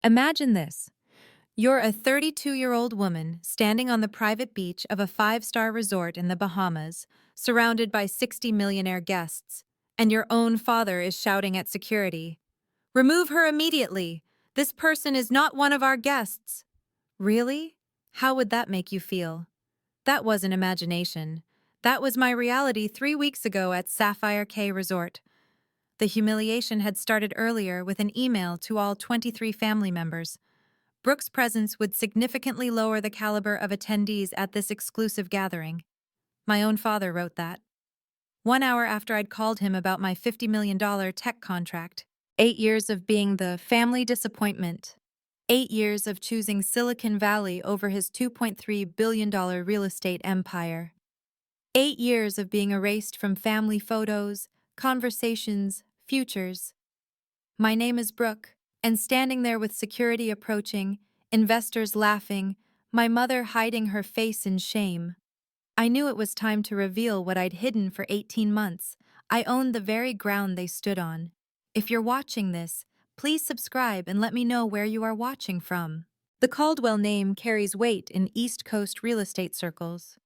Imagine this. You're a 32-year-old woman standing on the private beach of a five-star resort in the Bahamas, surrounded by 60 millionaire guests, and your own father is shouting at security, "Remove her immediately! This person is not one of our guests!" Really? How would that make you feel? That wasn't imagination. That was my reality 3 weeks ago at Sapphire Cay Resort. The humiliation had started earlier with an email to all 23 family members. Brooke's presence would significantly lower the caliber of attendees at this exclusive gathering. My own father wrote that. 1 hour after I'd called him about my $50 million tech contract. 8 years of being the family disappointment. 8 years of choosing Silicon Valley over his $2.3 billion real estate empire. 8 years of being erased from family photos, conversations, futures. My name is Brooke, and standing there with security approaching, investors laughing, my mother hiding her face in shame. I knew it was time to reveal what I'd hidden for 18 months. I owned the very ground they stood on. If you're watching this, please subscribe and let me know where you are watching from. The Caldwell name carries weight in East Coast real estate circles.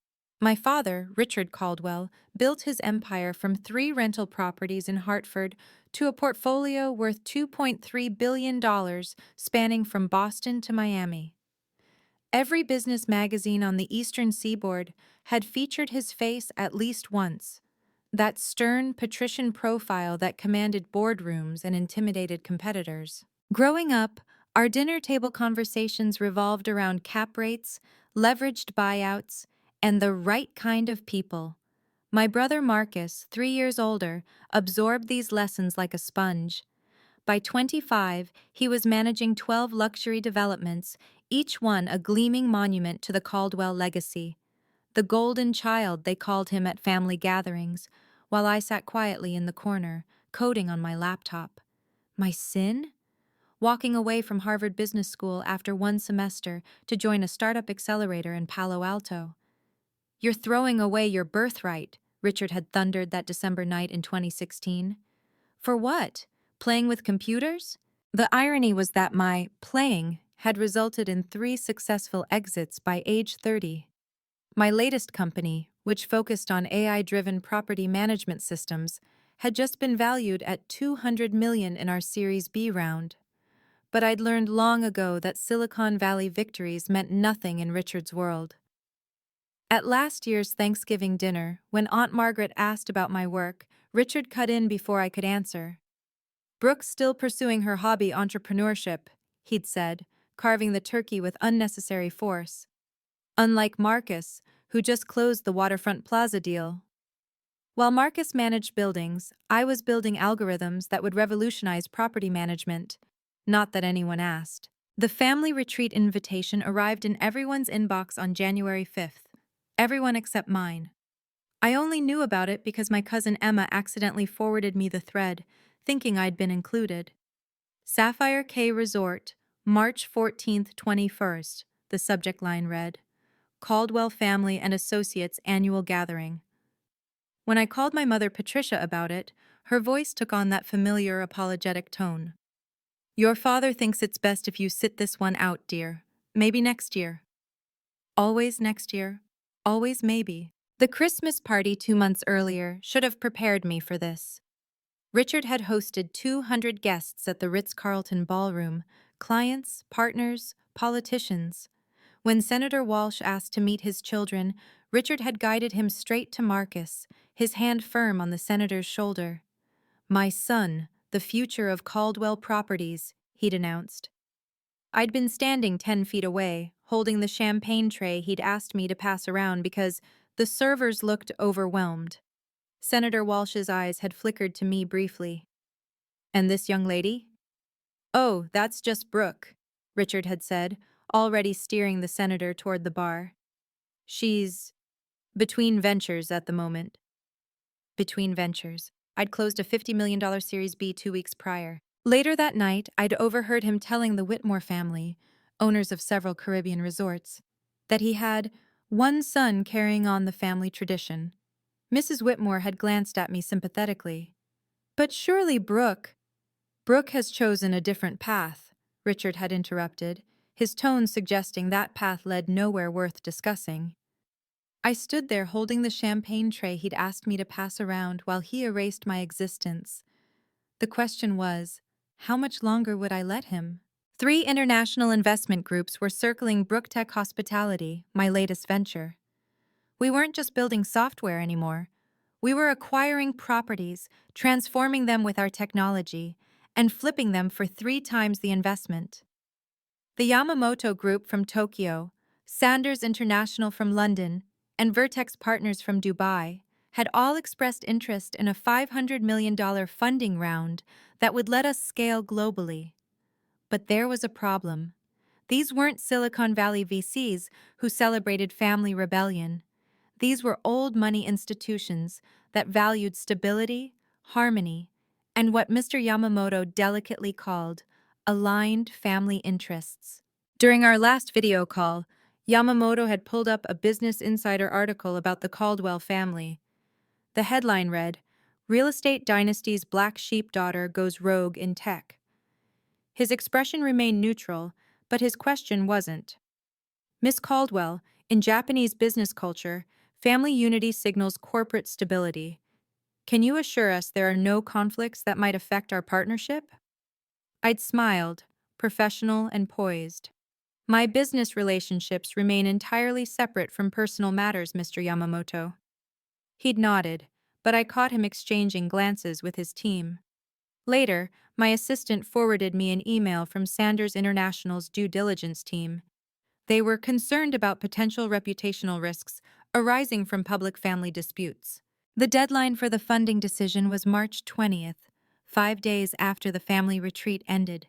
My father, Richard Caldwell, built his empire from 3 rental properties in Hartford to a portfolio worth $2.3 billion spanning from Boston to Miami. Every business magazine on the Eastern Seaboard had featured his face at least once. That stern, patrician profile that commanded boardrooms and intimidated competitors. Growing up, our dinner table conversations revolved around cap rates, leveraged buyouts, and the right kind of people. My brother Marcus, 3 years older, absorbed these lessons like a sponge. By 25, he was managing 12 luxury developments, each one a gleaming monument to the Caldwell legacy. The golden child, they called him at family gatherings, while I sat quietly in the corner, coding on my laptop. My sin? Walking away from Harvard Business School after 1 semester to join a startup accelerator in Palo Alto. "You're throwing away your birthright," Richard had thundered that December night in 2016. For what? Playing with computers? The irony was that my playing had resulted in 3 successful exits by age 30. My latest company, which focused on AI-driven property management systems, had just been valued at $200 million in our Series B round. But I'd learned long ago that Silicon Valley victories meant nothing in Richard's world. At last year's Thanksgiving dinner, when Aunt Margaret asked about my work, Richard cut in before I could answer. "Brooke's still pursuing her hobby entrepreneurship," he'd said, carving the turkey with unnecessary force. "Unlike Marcus, who just closed the Waterfront Plaza deal." While Marcus managed buildings, I was building algorithms that would revolutionize property management. Not that anyone asked. The family retreat invitation arrived in everyone's inbox on January 5th. Everyone except mine. I only knew about it because my cousin Emma accidentally forwarded me the thread, thinking I'd been included. Sapphire Cay Resort, March 14th, 21st, the subject line read. Caldwell Family and Associates Annual Gathering. When I called my mother Patricia about it, her voice took on that familiar apologetic tone. "Your father thinks it's best if you sit this one out, dear. Maybe next year." Always next year. Always maybe. The Christmas party 2 months earlier should have prepared me for this. Richard had hosted 200 guests at the Ritz-Carlton ballroom, clients, partners, politicians. When Senator Walsh asked to meet his children, Richard had guided him straight to Marcus, his hand firm on the senator's shoulder. "My son, the future of Caldwell Properties," he'd announced. I'd been standing 10 feet away, holding the champagne tray he'd asked me to pass around because the servers looked overwhelmed. Senator Walsh's eyes had flickered to me briefly. "And this young lady?" "Oh, that's just Brooke," Richard had said, already steering the senator toward the bar. "She's between ventures at the moment." Between ventures. I'd closed a $50 million Series B 2 weeks prior. Later that night, I'd overheard him telling the Whitmore family, owners of several Caribbean resorts, that he had one son carrying on the family tradition. Mrs. Whitmore had glanced at me sympathetically. "But surely Brooke has chosen a different path," Richard had interrupted, his tone suggesting that path led nowhere worth discussing. I stood there holding the champagne tray he'd asked me to pass around while he erased my existence. The question was, how much longer would I let him? 3 international investment groups were circling Brooktech Hospitality, my latest venture. We weren't just building software anymore. We were acquiring properties, transforming them with our technology, and flipping them for 3 times the investment. The Yamamoto Group from Tokyo, Sanders International from London, and Vertex Partners from Dubai had all expressed interest in a $500 million funding round that would let us scale globally. But there was a problem. These weren't Silicon Valley VCs who celebrated family rebellion. These were old money institutions that valued stability, harmony, and what Mr. Yamamoto delicately called aligned family interests. During our last video call, Yamamoto had pulled up a Business Insider article about the Caldwell family. The headline read, "Real Estate Dynasty's Black Sheep Daughter Goes Rogue in Tech." His expression remained neutral, but his question wasn't. Miss Caldwell, in Japanese business culture, family unity signals corporate stability. Can you assure us there are no conflicts that might affect our partnership? I'd smiled, professional and poised. My business relationships remain entirely separate from personal matters, Mr. Yamamoto. He'd nodded, but I caught him exchanging glances with his team. Later, my assistant forwarded me an email from Sanders International's due diligence team. They were concerned about potential reputational risks arising from public family disputes. The deadline for the funding decision was March 20th, 5 days after the family retreat ended.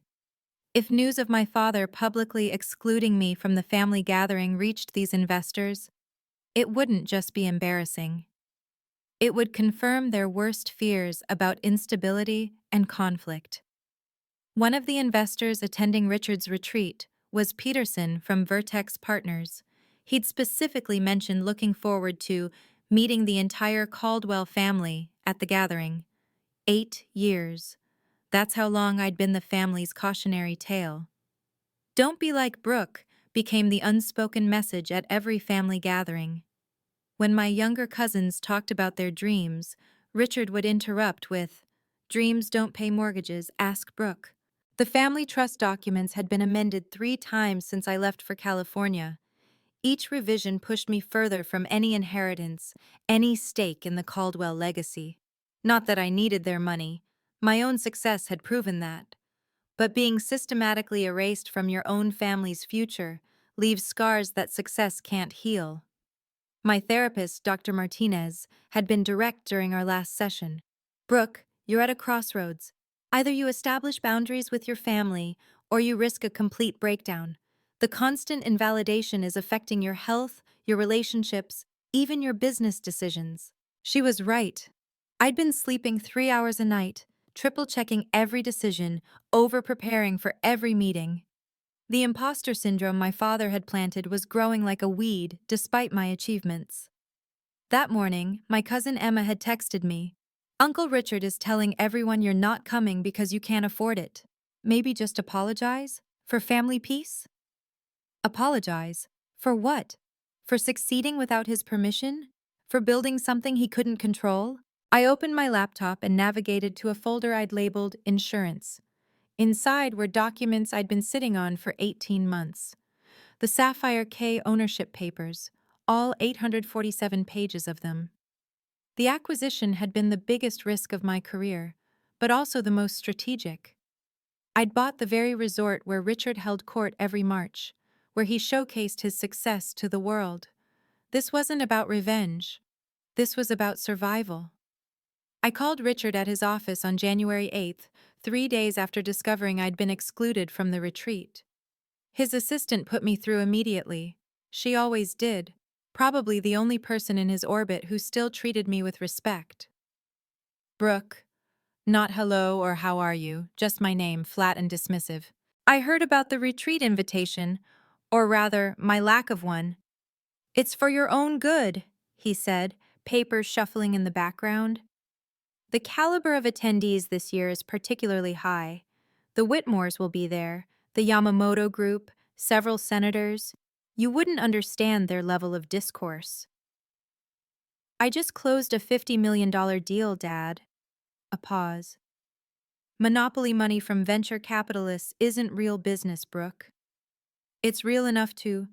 If news of my father publicly excluding me from the family gathering reached these investors, it wouldn't just be embarrassing. It would confirm their worst fears about instability and conflict. One of the investors attending Richard's retreat was Peterson from Vertex Partners. He'd specifically mentioned looking forward to meeting the entire Caldwell family at the gathering. 8 years. That's how long I'd been the family's cautionary tale. "Don't be like Brooke" became the unspoken message at every family gathering. When my younger cousins talked about their dreams, Richard would interrupt with, "Dreams don't pay mortgages, ask Brooke." The family trust documents had been amended 3 times since I left for California. Each revision pushed me further from any inheritance, any stake in the Caldwell legacy. Not that I needed their money. My own success had proven that. But being systematically erased from your own family's future leaves scars that success can't heal. My therapist, Dr. Martinez, had been direct during our last session. "Brooke, you're at a crossroads. Either you establish boundaries with your family, or you risk a complete breakdown. The constant invalidation is affecting your health, your relationships, even your business decisions." She was right. I'd been sleeping 3 hours a night, triple-checking every decision, over-preparing for every meeting. The imposter syndrome my father had planted was growing like a weed despite my achievements. That morning, my cousin Emma had texted me, "Uncle Richard is telling everyone you're not coming because you can't afford it. Maybe just apologize? For family peace?" Apologize? For what? For succeeding without his permission? For building something he couldn't control? I opened my laptop and navigated to a folder I'd labeled Insurance. Inside were documents I'd been sitting on for 18 months. The Sapphire K ownership papers, all 847 pages of them. The acquisition had been the biggest risk of my career, but also the most strategic. I'd bought the very resort where Richard held court every March, where he showcased his success to the world. This wasn't about revenge. This was about survival. I called Richard at his office on January 8th, 3 days after discovering I'd been excluded from the retreat. His assistant put me through immediately. She always did, probably the only person in his orbit who still treated me with respect. "Brooke." Not hello or how are you, just my name, flat and dismissive. "I heard about the retreat invitation, or rather, my lack of one." "It's for your own good," he said, papers shuffling in the background. "The caliber of attendees this year is particularly high. The Whitmores will be there, The Yamamoto Group, several senators. You wouldn't understand their level of discourse. I just closed a $50 million deal, Dad. A pause. Monopoly money from venture capitalists isn't real business, Brooke. It's real enough to.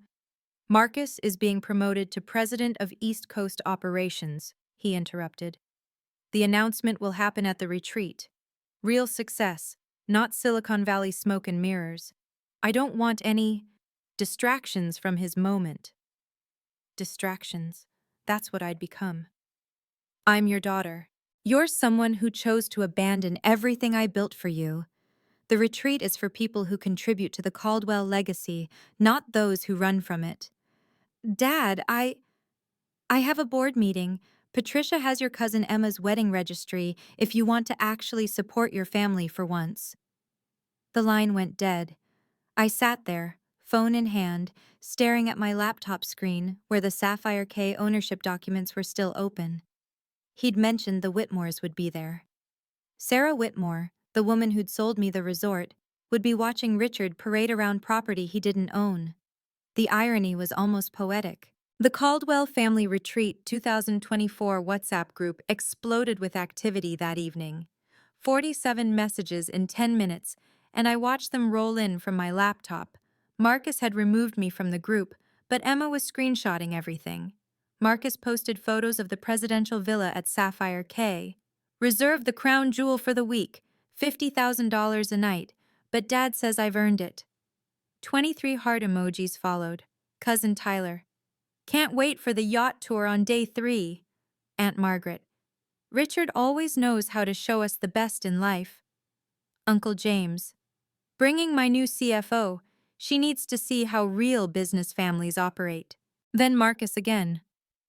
Marcus is being promoted to President of East Coast Operations, he interrupted. The announcement will happen at the retreat. Real success, not Silicon Valley smoke and mirrors. I don't want any distractions from his moment. Distractions. That's what I'd become. I'm your daughter. You're someone who chose to abandon everything I built for you. The retreat is for people who contribute to the Caldwell legacy, not those who run from it. Dad, I have a board meeting. Patricia has your cousin Emma's wedding registry if you want to actually support your family for once. The line went dead. I sat there, phone in hand, staring at my laptop screen where the Sapphire K ownership documents were still open. He'd mentioned the Whitmores would be there. Sarah Whitmore, the woman who'd sold me the resort, would be watching Richard parade around property he didn't own. The irony was almost poetic. The Caldwell Family Retreat 2024 WhatsApp group exploded with activity that evening. 47 messages in 10 minutes, and I watched them roll in from my laptop. Marcus had removed me from the group, but Emma was screenshotting everything. Marcus posted photos of the presidential villa at Sapphire K. Reserved the crown jewel for the week, $50,000 a night, but Dad says I've earned it. 23 heart emojis followed. Cousin Tyler. Can't wait for the yacht tour on day 3. Aunt Margaret. Richard always knows how to show us the best in life. Uncle James. Bringing my new CFO. She needs to see how real business families operate. Then Marcus again.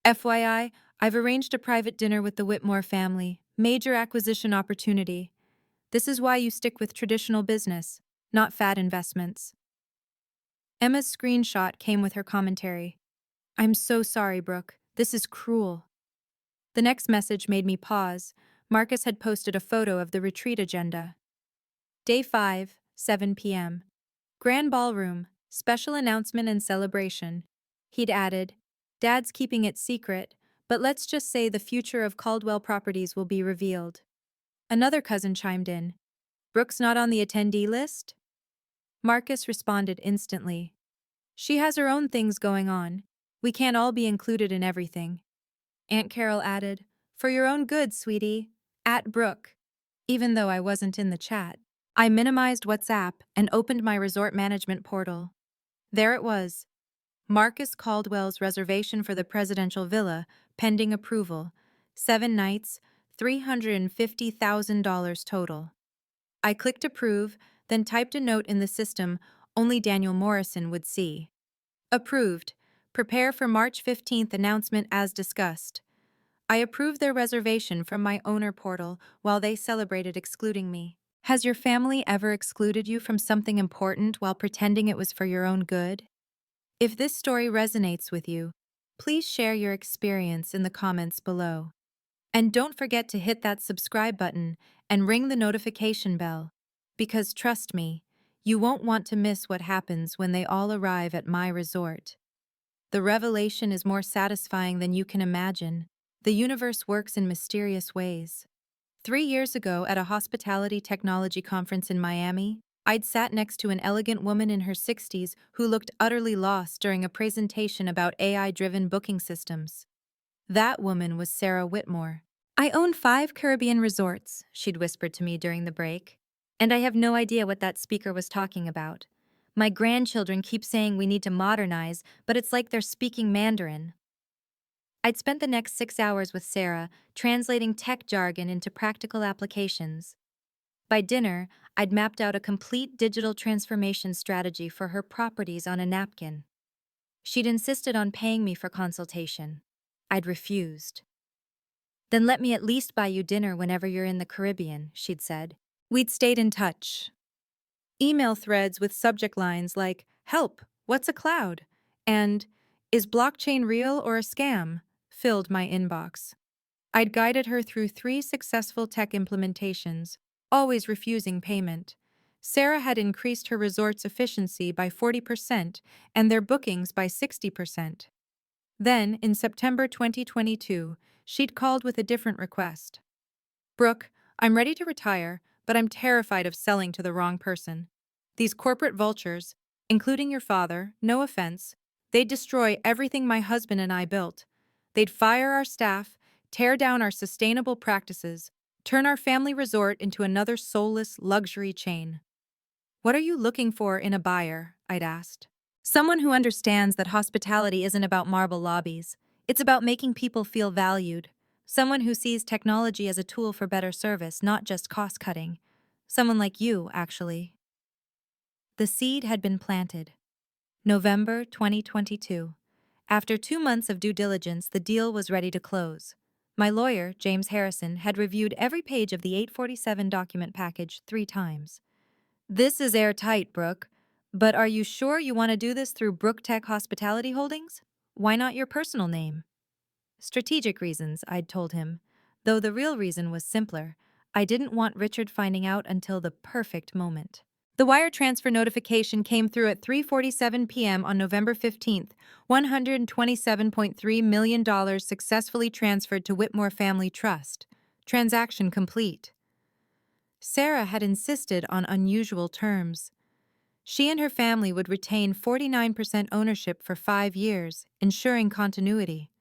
FYI, I've arranged a private dinner with the Whitmore family. Major acquisition opportunity. This is why you stick with traditional business, not fad investments. Emma's screenshot came with her commentary. I'm so sorry, Brooke. This is cruel. The next message made me pause. Marcus had posted a photo of the retreat agenda. Day 5, 7 p.m. Grand Ballroom, special announcement and celebration. He'd added, Dad's keeping it secret, but let's just say the future of Caldwell Properties will be revealed. Another cousin chimed in. Brooke's not on the attendee list? Marcus responded instantly. She has her own things going on. We can't all be included in everything. Aunt Carol added, For your own good, sweetie. At Brooke. Even though I wasn't in the chat. I minimized WhatsApp and opened my resort management portal. There it was. Marcus Caldwell's reservation for the presidential villa, pending approval. 7 nights, $350,000 total. I clicked approve, then typed a note in the system only Daniel Morrison would see. Approved. Prepare for March 15th announcement as discussed. I approved their reservation from my owner portal while they celebrated excluding me. Has your family ever excluded you from something important while pretending it was for your own good? If this story resonates with you, please share your experience in the comments below. And don't forget to hit that subscribe button and ring the notification bell, because trust me, you won't want to miss what happens when they all arrive at my resort. The revelation is more satisfying than you can imagine. The universe works in mysterious ways. 3 years ago at a hospitality technology conference in Miami, I'd sat next to an elegant woman in her 60s who looked utterly lost during a presentation about AI-driven booking systems. That woman was Sarah Whitmore. I own 5 Caribbean resorts, she'd whispered to me during the break. And I have no idea what that speaker was talking about. My grandchildren keep saying we need to modernize, but it's like they're speaking Mandarin. I'd spent the next 6 hours with Sarah, translating tech jargon into practical applications. By dinner, I'd mapped out a complete digital transformation strategy for her properties on a napkin. She'd insisted on paying me for consultation. I'd refused. Then let me at least buy you dinner whenever you're in the Caribbean, she'd said. We'd stayed in touch. Email threads with subject lines like, Help, what's a cloud? And, Is blockchain real or a scam? Filled my inbox. I'd guided her through 3 successful tech implementations, always refusing payment. Sarah had increased her resort's efficiency by 40% and their bookings by 60%. Then, in September 2022, she'd called with a different request. Brooke, I'm ready to retire, but I'm terrified of selling to the wrong person. These corporate vultures, including your father, no offense, they'd destroy everything my husband and I built. They'd fire our staff, tear down our sustainable practices, turn our family resort into another soulless luxury chain. What are you looking for in a buyer? I'd asked. Someone who understands that hospitality isn't about marble lobbies. It's about making people feel valued. Someone who sees technology as a tool for better service, not just cost cutting. Someone like you, actually. The seed had been planted. November 2022. After 2 months of due diligence, the deal was ready to close. My lawyer, James Harrison, had reviewed every page of the 847 document package 3 times. This is airtight, Brooke. But are you sure you want to do this through Brooke Tech Hospitality Holdings? Why not your personal name? Strategic reasons, I'd told him. Though the real reason was simpler. I didn't want Richard finding out until the perfect moment. The wire transfer notification came through at 3:47 p.m. on November 15th. $127.3 million successfully transferred to Whitmore Family Trust. Transaction complete. Sarah had insisted on unusual terms. She and her family would retain 49% ownership for 5 years, ensuring continuity.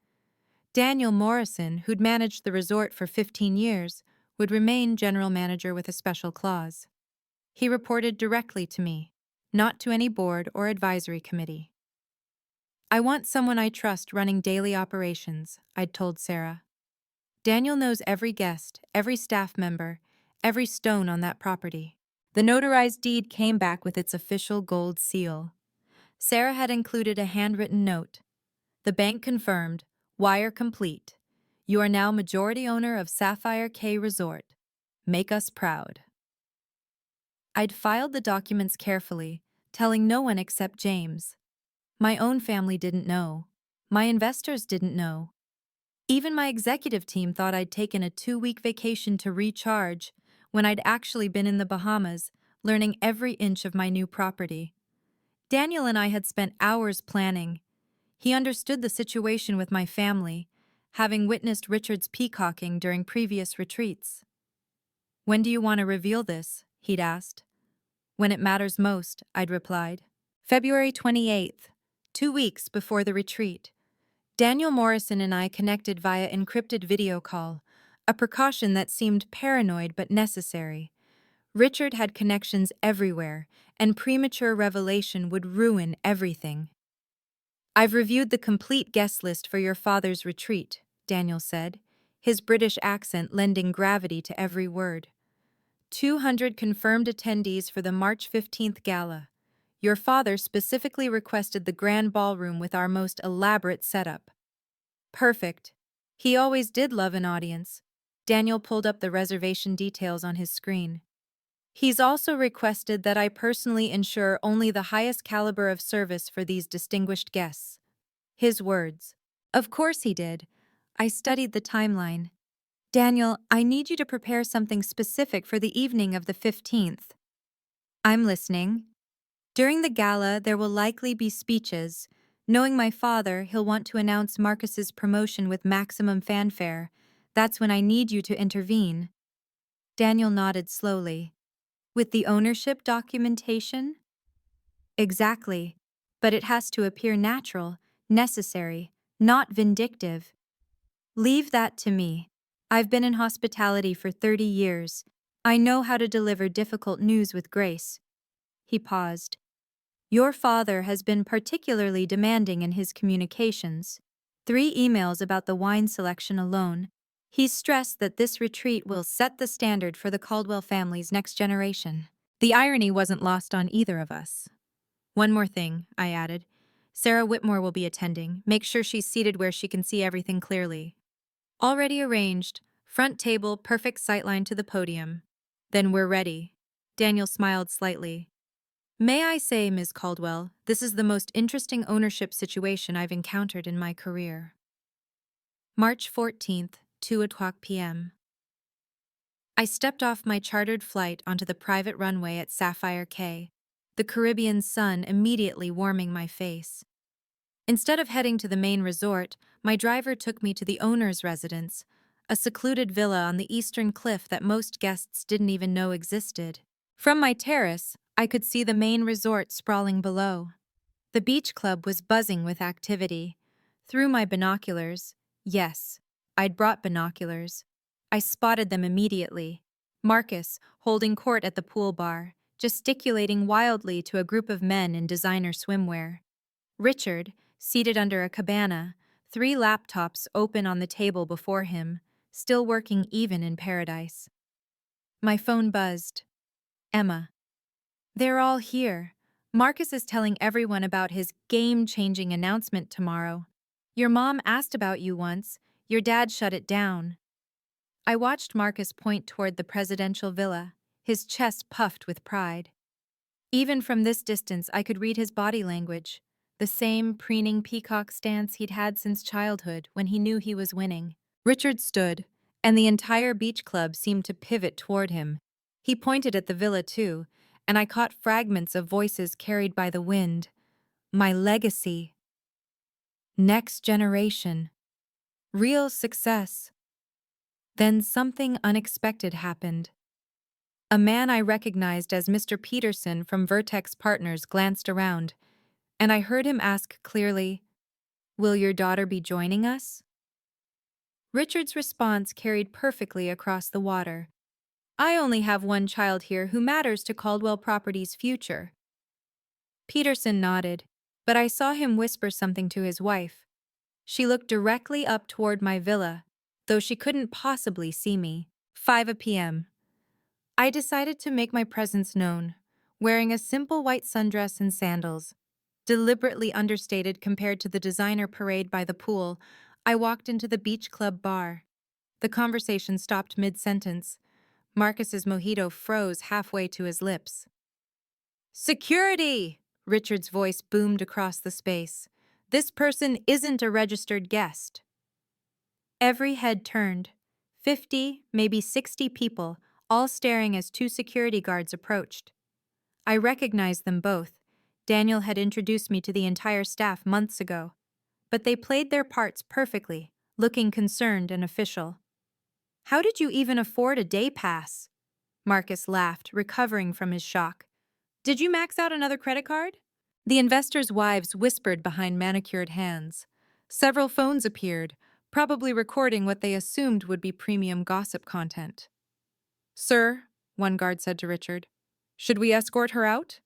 Daniel Morrison, who'd managed the resort for 15 years, would remain general manager with a special clause. He reported directly to me, not to any board or advisory committee. I want someone I trust running daily operations, I'd told Sarah. Daniel knows every guest, every staff member, every stone on that property. The notarized deed came back with its official gold seal. Sarah had included a handwritten note. The bank confirmed, wire complete. You are now majority owner of Sapphire K Resort. Make us proud. I'd filed the documents carefully, telling no one except James. My own family didn't know. My investors didn't know. Even my executive team thought I'd taken a 2-week vacation to recharge when I'd actually been in the Bahamas, learning every inch of my new property. Daniel and I had spent hours planning. He understood the situation with my family, having witnessed Richard's peacocking during previous retreats. When do you want to reveal this? He'd asked. When it matters most, I'd replied. February 28th, 2 weeks before the retreat. Daniel Morrison and I connected via encrypted video call, a precaution that seemed paranoid but necessary. Richard had connections everywhere, and premature revelation would ruin everything. I've reviewed the complete guest list for your father's retreat, Daniel said, his British accent lending gravity to every word. 200 confirmed attendees for the March 15th gala. Your father specifically requested the grand ballroom with our most elaborate setup. Perfect. He always did love an audience. Daniel pulled up the reservation details on his screen. He's also requested that I personally ensure only the highest caliber of service for these distinguished guests. His words. Of course he did. I studied the timeline. Daniel, I need you to prepare something specific for the evening of the 15th. I'm listening. During the gala, there will likely be speeches. Knowing my father, he'll want to announce Marcus's promotion with maximum fanfare. That's when I need you to intervene. Daniel nodded slowly. With the ownership documentation? Exactly. But it has to appear natural, necessary, not vindictive. Leave that to me. I've been in hospitality for 30 years. I know how to deliver difficult news with grace. He paused. Your father has been particularly demanding in his communications. 3 emails about the wine selection alone. He's stressed that this retreat will set the standard for the Caldwell family's next generation. The irony wasn't lost on either of us. One more thing, I added. Sarah Whitmore will be attending. Make sure she's seated where she can see everything clearly. Already arranged. Front table, perfect sightline to the podium. Then we're ready. Daniel smiled slightly. May I say, Ms. Caldwell, this is the most interesting ownership situation I've encountered in my career. March 14th, 2:00 p.m. I stepped off my chartered flight onto the private runway at Sapphire Cay, the Caribbean sun immediately warming my face. Instead of heading to the main resort, my driver took me to the owner's residence, a secluded villa on the eastern cliff that most guests didn't even know existed. From my terrace, I could see the main resort sprawling below. The beach club was buzzing with activity. Through my binoculars, yes, I'd brought binoculars, I spotted them immediately. Marcus, holding court at the pool bar, gesticulating wildly to a group of men in designer swimwear. Richard, seated under a cabana, 3 laptops open on the table before him, still working even in paradise. My phone buzzed. Emma. They're all here. Marcus is telling everyone about his game-changing announcement tomorrow. Your mom asked about you once. Your dad shut it down. I watched Marcus point toward the presidential villa, his chest puffed with pride. Even from this distance, I could read his body language, the same preening peacock stance he'd had since childhood when he knew he was winning. Richard stood, and the entire beach club seemed to pivot toward him. He pointed at the villa too, and I caught fragments of voices carried by the wind. My legacy. Next generation. Real success. Then something unexpected happened. A man I recognized as Mr. Peterson from Vertex Partners glanced around, and I heard him ask clearly, "Will your daughter be joining us?" Richard's response carried perfectly across the water. "I only have one child here who matters to Caldwell Properties' future." Peterson nodded, but I saw him whisper something to his wife. She looked directly up toward my villa, though she couldn't possibly see me. 5 p.m. I decided to make my presence known, wearing a simple white sundress and sandals. Deliberately understated compared to the designer parade by the pool, I walked into the beach club bar. The conversation stopped mid-sentence. Marcus's mojito froze halfway to his lips. "Security!" Richard's voice boomed across the space. "This person isn't a registered guest." Every head turned. 50, maybe 60 people, all staring as 2 security guards approached. I recognized them both. Daniel had introduced me to the entire staff months ago. But they played their parts perfectly, looking concerned and official. "How did you even afford a day pass?" Marcus laughed, recovering from his shock. "Did you max out another credit card?" The investors' wives whispered behind manicured hands. Several phones appeared, probably recording what they assumed would be premium gossip content. "Sir," one guard said to Richard, "should we escort her out?"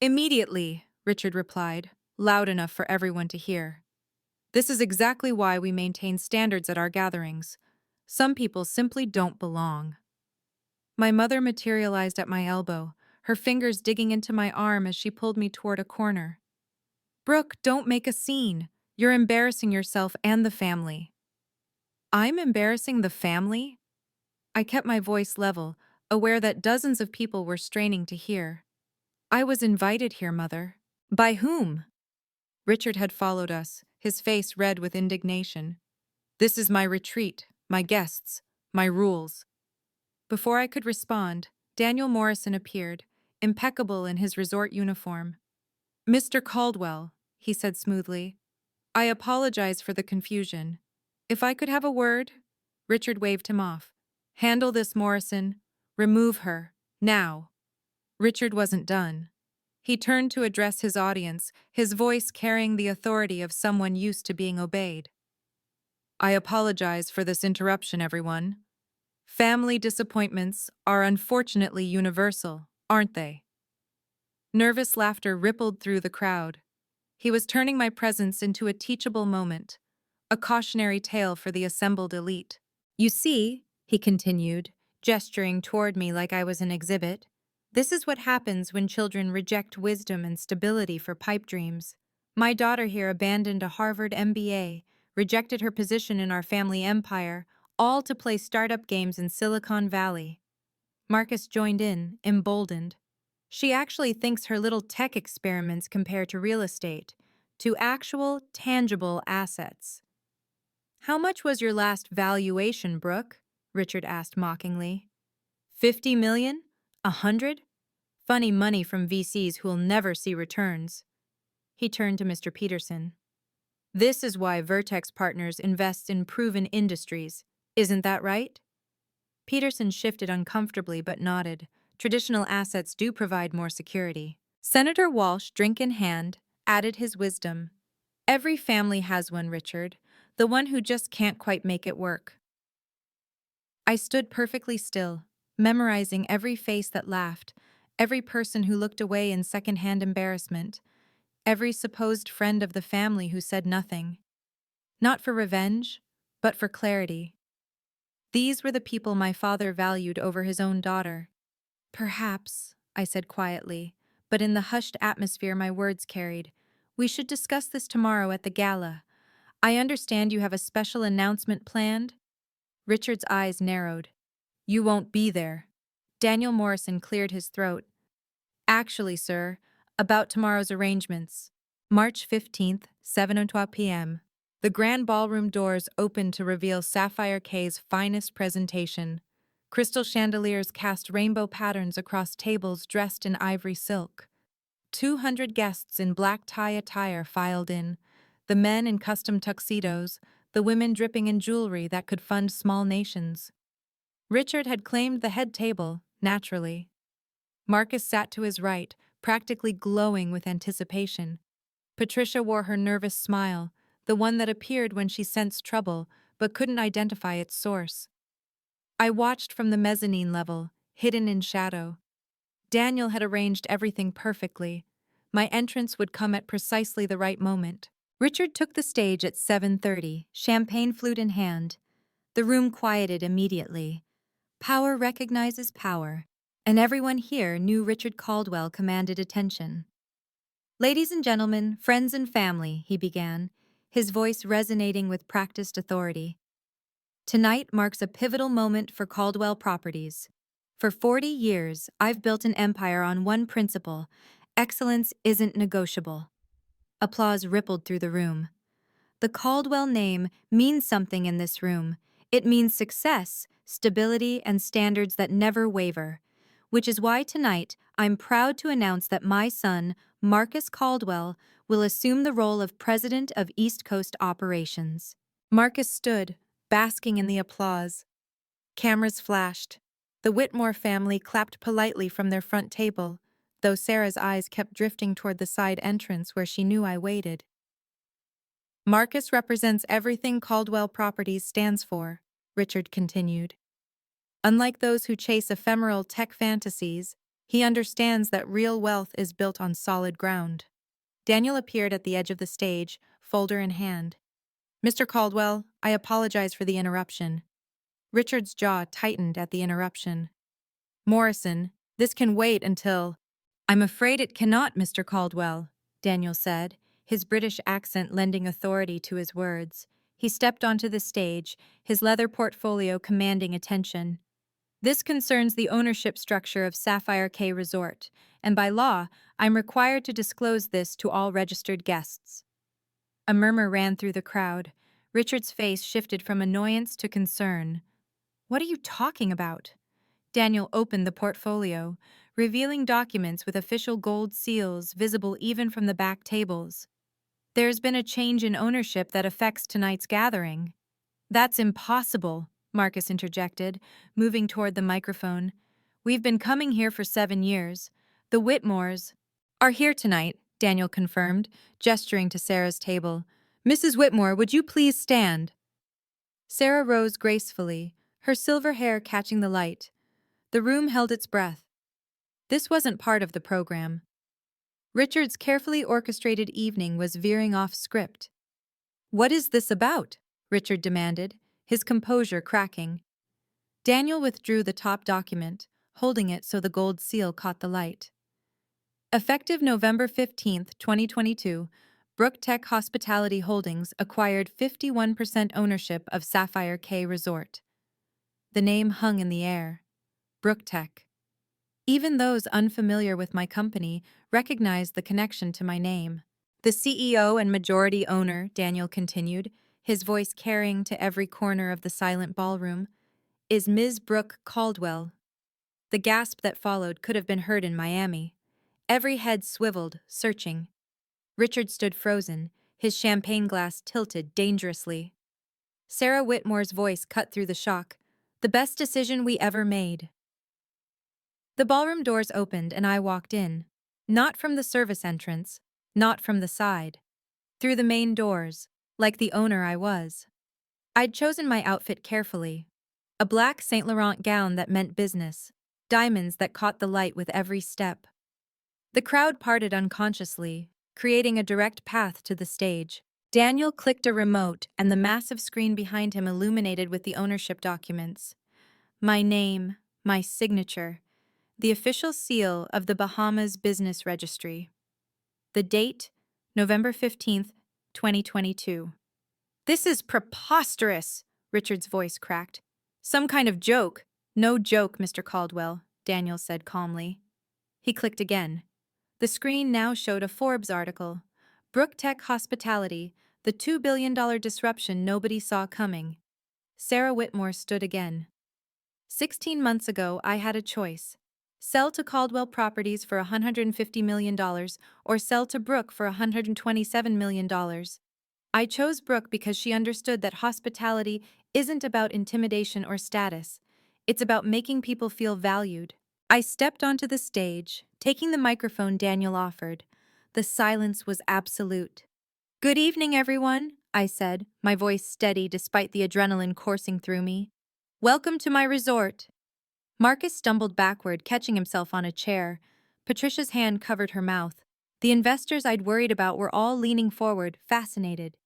"Immediately," Richard replied, loud enough for everyone to hear. "This is exactly why we maintain standards at our gatherings. Some people simply don't belong." My mother materialized at my elbow, her fingers digging into my arm as she pulled me toward a corner. "Brooke, don't make a scene. You're embarrassing yourself and the family." "I'm embarrassing the family?" I kept my voice level, aware that dozens of people were straining to hear. "I was invited here, Mother." "By whom?" Richard had followed us, his face red with indignation. "This is my retreat, my guests, my rules." Before I could respond, Daniel Morrison appeared, impeccable in his resort uniform. "Mr. Caldwell," he said smoothly, "I apologize for the confusion. If I could have a word—" Richard waved him off. "Handle this, Morrison. Remove her. Now." Richard wasn't done. He turned to address his audience, his voice carrying the authority of someone used to being obeyed. "I apologize for this interruption, everyone. Family disappointments are unfortunately universal, aren't they?" Nervous laughter rippled through the crowd. He was turning my presence into a teachable moment, a cautionary tale for the assembled elite. "You see," he continued, gesturing toward me like I was an exhibit, "this is what happens when children reject wisdom and stability for pipe dreams. My daughter here abandoned a Harvard MBA, rejected her position in our family empire, all to play startup games in Silicon Valley." Marcus joined in, emboldened. "She actually thinks her little tech experiments compare to real estate, to actual, tangible assets." "How much was your last valuation, Brooke?" Richard asked mockingly. 50 million? 100? Funny money from VCs who'll never see returns. He turned to Mr. Peterson. This is why Vertex Partners invests in proven industries. Isn't that right? Peterson shifted uncomfortably but nodded. Traditional assets do provide more security. Senator Walsh, drink in hand, added his wisdom. Every family has one, Richard, the one who just can't quite make it work. I stood perfectly still, memorizing every face that laughed, every person who looked away in second-hand embarrassment, every supposed friend of the family who said nothing. Not for revenge, but for clarity. These were the people my father valued over his own daughter. Perhaps, I said quietly, but in the hushed atmosphere my words carried, we should discuss this tomorrow at the gala. I understand you have a special announcement planned? Richard's eyes narrowed. You won't be there. Daniel Morrison cleared his throat. Actually, sir, about tomorrow's arrangements. March 15th, 7:12 p.m. The grand ballroom doors opened to reveal Sapphire K's finest presentation. Crystal chandeliers cast rainbow patterns across tables dressed in ivory silk. 200 guests in black tie attire filed in, the men in custom tuxedos, the women dripping in jewelry that could fund small nations. Richard had claimed the head table, naturally. Marcus sat to his right, practically glowing with anticipation. Patricia wore her nervous smile, the one that appeared when she sensed trouble but couldn't identify its source. I watched from the mezzanine level, hidden in shadow. Daniel had arranged everything perfectly. My entrance would come at precisely the right moment. Richard took the stage at 7:30, champagne flute in hand. The room quieted immediately. Power recognizes power, and everyone here knew Richard Caldwell commanded attention. Ladies and gentlemen, friends and family, he began, his voice resonating with practiced authority. Tonight marks a pivotal moment for Caldwell Properties. For 40 years, I've built an empire on one principle: excellence isn't negotiable. Applause rippled through the room. The Caldwell name means something in this room. It means success, stability, and standards that never waver. Which is why tonight I'm proud to announce that my son, Marcus Caldwell, will assume the role of President of East Coast Operations. Marcus stood, basking in the applause. Cameras flashed. The Whitmore family clapped politely from their front table, though Sarah's eyes kept drifting toward the side entrance where she knew I waited. Marcus represents everything Caldwell Properties stands for, Richard continued. Unlike those who chase ephemeral tech fantasies, he understands that real wealth is built on solid ground. Daniel appeared at the edge of the stage, folder in hand. Mr. Caldwell, I apologize for the interruption. Richard's jaw tightened at the interruption. Morrison, this can wait until— I'm afraid it cannot, Mr. Caldwell, Daniel said, his British accent lending authority to his words. He stepped onto the stage, his leather portfolio commanding attention. This concerns the ownership structure of Sapphire K Resort, and by law, I'm required to disclose this to all registered guests. A murmur ran through the crowd. Richard's face shifted from annoyance to concern. What are you talking about? Daniel opened the portfolio, revealing documents with official gold seals visible even from the back tables. There's been a change in ownership that affects tonight's gathering. That's impossible, Marcus interjected, moving toward the microphone. We've been coming here for 7 years. The Whitmores are here tonight, Daniel confirmed, gesturing to Sarah's table. Mrs. Whitmore, would you please stand? Sarah rose gracefully, her silver hair catching the light. The room held its breath. This wasn't part of the program. Richard's carefully orchestrated evening was veering off script. What is this about? Richard demanded, his composure cracking. Daniel withdrew the top document, holding it so the gold seal caught the light. Effective November 15th, 2022, Brook Tech Hospitality Holdings acquired 51% ownership of Sapphire K Resort. The name hung in the air. Brook Tech. Even those unfamiliar with my company recognized the connection to my name. The CEO and majority owner, Daniel continued, his voice carrying to every corner of the silent ballroom, is Ms. Brooke Caldwell. The gasp that followed could have been heard in Miami. Every head swiveled, searching. Richard stood frozen, his champagne glass tilted dangerously. Sarah Whitmore's voice cut through the shock. The best decision we ever made. The ballroom doors opened and I walked in. Not from the service entrance, not from the side. Through the main doors, like the owner I was. I'd chosen my outfit carefully. A black Saint Laurent gown that meant business, diamonds that caught the light with every step. The crowd parted unconsciously, creating a direct path to the stage. Daniel clicked a remote and the massive screen behind him illuminated with the ownership documents. My name, my signature, the official seal of the Bahamas Business Registry. The date, November 15th, 2022. This is preposterous, Richard's voice cracked. Some kind of joke. No joke, Mr. Caldwell, Daniel said calmly. He clicked again. The screen now showed a Forbes article. Brook Tech Hospitality, the $2 billion disruption nobody saw coming. Sarah Whitmore stood again. 16 months ago, I had a choice. Sell to Caldwell Properties for $150 million or sell to Brook for $127 million. I chose Brooke because she understood that hospitality isn't about intimidation or status. It's about making people feel valued. I stepped onto the stage, taking the microphone Daniel offered. The silence was absolute. Good evening, everyone, I said, my voice steady despite the adrenaline coursing through me. Welcome to my resort. Marcus stumbled backward, catching himself on a chair. Patricia's hand covered her mouth. The investors I'd worried about were all leaning forward, fascinated.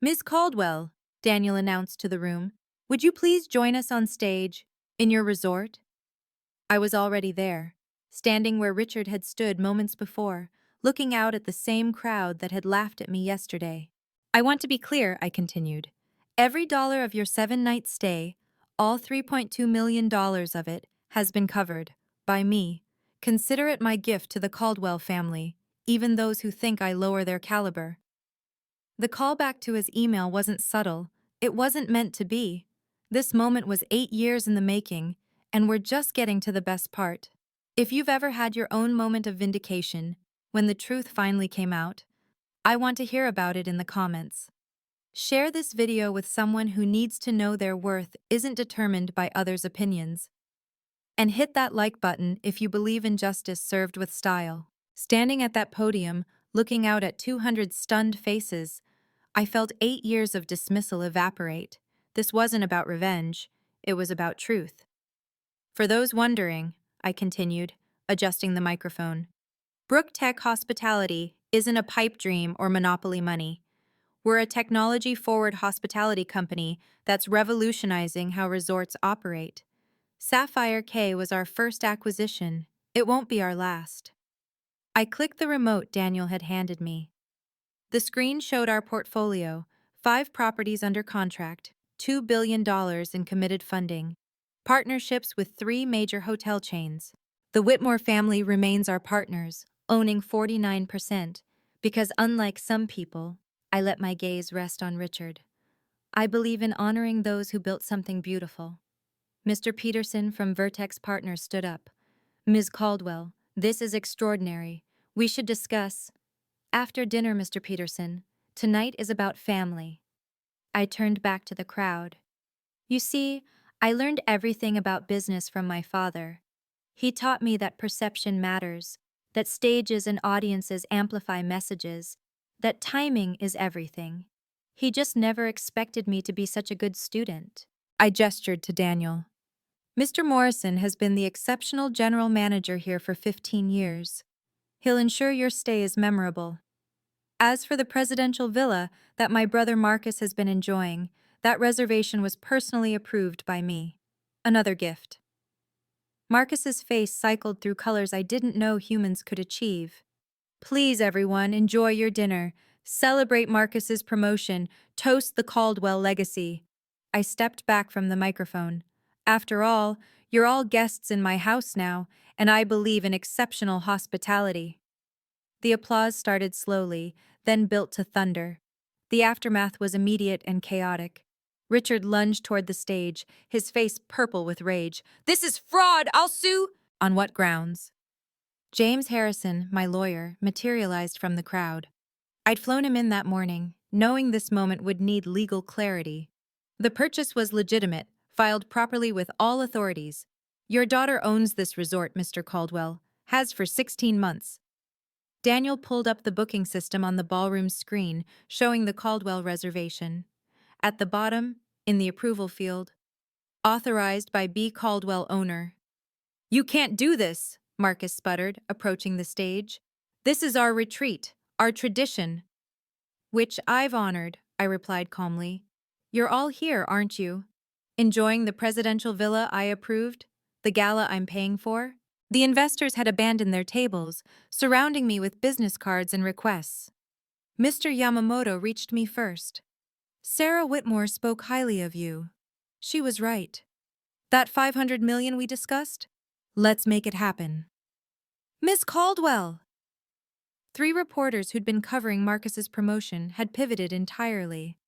Ms. Caldwell, Daniel announced to the room, would you please join us on stage, in your resort? I was already there, standing where Richard had stood moments before, looking out at the same crowd that had laughed at me yesterday. I want to be clear, I continued. Every dollar of your 7-night stay, all $3.2 million of it, has been covered, by me. Consider it my gift to the Caldwell family, even those who think I lower their caliber. The callback to his email wasn't subtle. It wasn't meant to be. This moment was 8 years in the making, and we're just getting to the best part. If you've ever had your own moment of vindication, when the truth finally came out, I want to hear about it in the comments. Share this video with someone who needs to know their worth isn't determined by others' opinions. And hit that like button if you believe in justice served with style. Standing at that podium, looking out at 200 stunned faces, I felt 8 years of dismissal evaporate. This wasn't about revenge, it was about truth. For those wondering, I continued, adjusting the microphone, Brook Tech Hospitality isn't a pipe dream or monopoly money. We're a technology-forward hospitality company that's revolutionizing how resorts operate. Sapphire K was our first acquisition. It won't be our last. I clicked the remote Daniel had handed me. The screen showed our portfolio, 5 properties under contract, $2 billion in committed funding, partnerships with 3 major hotel chains. The Whitmore family remains our partners, owning 49%, because unlike some people, I let my gaze rest on Richard. I believe in honoring those who built something beautiful. Mr. Peterson from Vertex Partners stood up. Ms. Caldwell, this is extraordinary. We should discuss. After dinner, Mr. Peterson. Tonight is about family. I turned back to the crowd. You see, I learned everything about business from my father. He taught me that perception matters, that stages and audiences amplify messages, that timing is everything. He just never expected me to be such a good student. I gestured to Daniel. Mr. Morrison has been the exceptional general manager here for 15 years. He'll ensure your stay is memorable. As for the presidential villa that my brother Marcus has been enjoying, that reservation was personally approved by me. Another gift. Marcus's face cycled through colors I didn't know humans could achieve. Please, everyone, enjoy your dinner. Celebrate Marcus's promotion. Toast the Caldwell legacy. I stepped back from the microphone. After all, you're all guests in my house now, and I believe in exceptional hospitality. The applause started slowly, then built to thunder. The aftermath was immediate and chaotic. Richard lunged toward the stage, his face purple with rage. "This is fraud! I'll sue!" "On what grounds?" James Harrison, my lawyer, materialized from the crowd. I'd flown him in that morning, knowing this moment would need legal clarity. The purchase was legitimate, filed properly with all authorities. Your daughter owns this resort, Mr. Caldwell, has for 16 months. Daniel pulled up the booking system on the ballroom screen, showing the Caldwell reservation. At the bottom, in the approval field, authorized by B. Caldwell, owner. "You can't do this," Marcus sputtered, approaching the stage. "This is our retreat, our tradition." "Which I've honored," I replied calmly. "You're all here, aren't you? Enjoying the presidential villa I approved? The gala I'm paying for?" The investors had abandoned their tables, surrounding me with business cards and requests. Mr. Yamamoto reached me first. "Sarah Whitmore spoke highly of you." She was right. "That 500 million we discussed? Let's make it happen." "Miss Caldwell!" 3 reporters who'd been covering Marcus's promotion had pivoted entirely.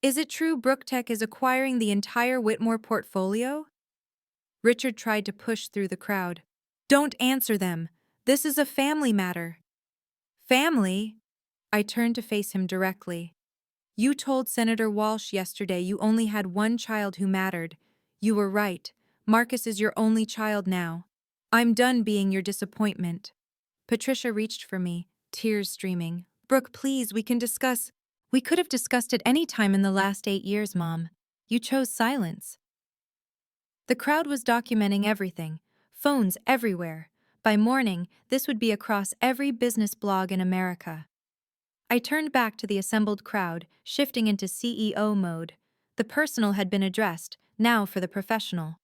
"Is it true Brooktech is acquiring the entire Whitmore portfolio?" Richard tried to push through the crowd. "Don't answer them. This is a family matter." "Family?" I turned to face him directly. "You told Senator Walsh yesterday you only had one child who mattered. You were right. Marcus is your only child now. I'm done being your disappointment." Patricia reached for me, tears streaming. "Brooke, please, we can discuss." "We could have discussed it any time in the last 8 years, Mom. You chose silence." The crowd was documenting everything, phones everywhere. By morning, this would be across every business blog in America. I turned back to the assembled crowd, shifting into CEO mode. The personal had been addressed, now for the professional.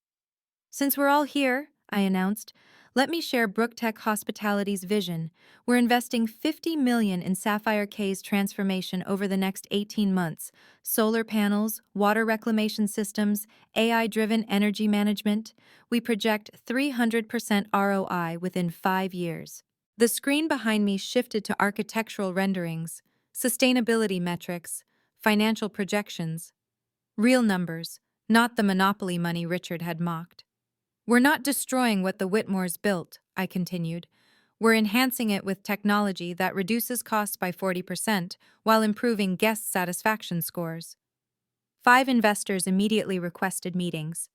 "Since we're all here," I announced, "let me share Brooktech Hospitality's vision. We're investing $50 million in Sapphire K's transformation over the next 18 months. Solar panels, water reclamation systems, AI-driven energy management. We project 300% ROI within 5 years." The screen behind me shifted to architectural renderings, sustainability metrics, financial projections. Real numbers, not the monopoly money Richard had mocked. "We're not destroying what the Whitmores built," I continued. "We're enhancing it with technology that reduces costs by 40% while improving guest satisfaction scores." 5 investors immediately requested meetings.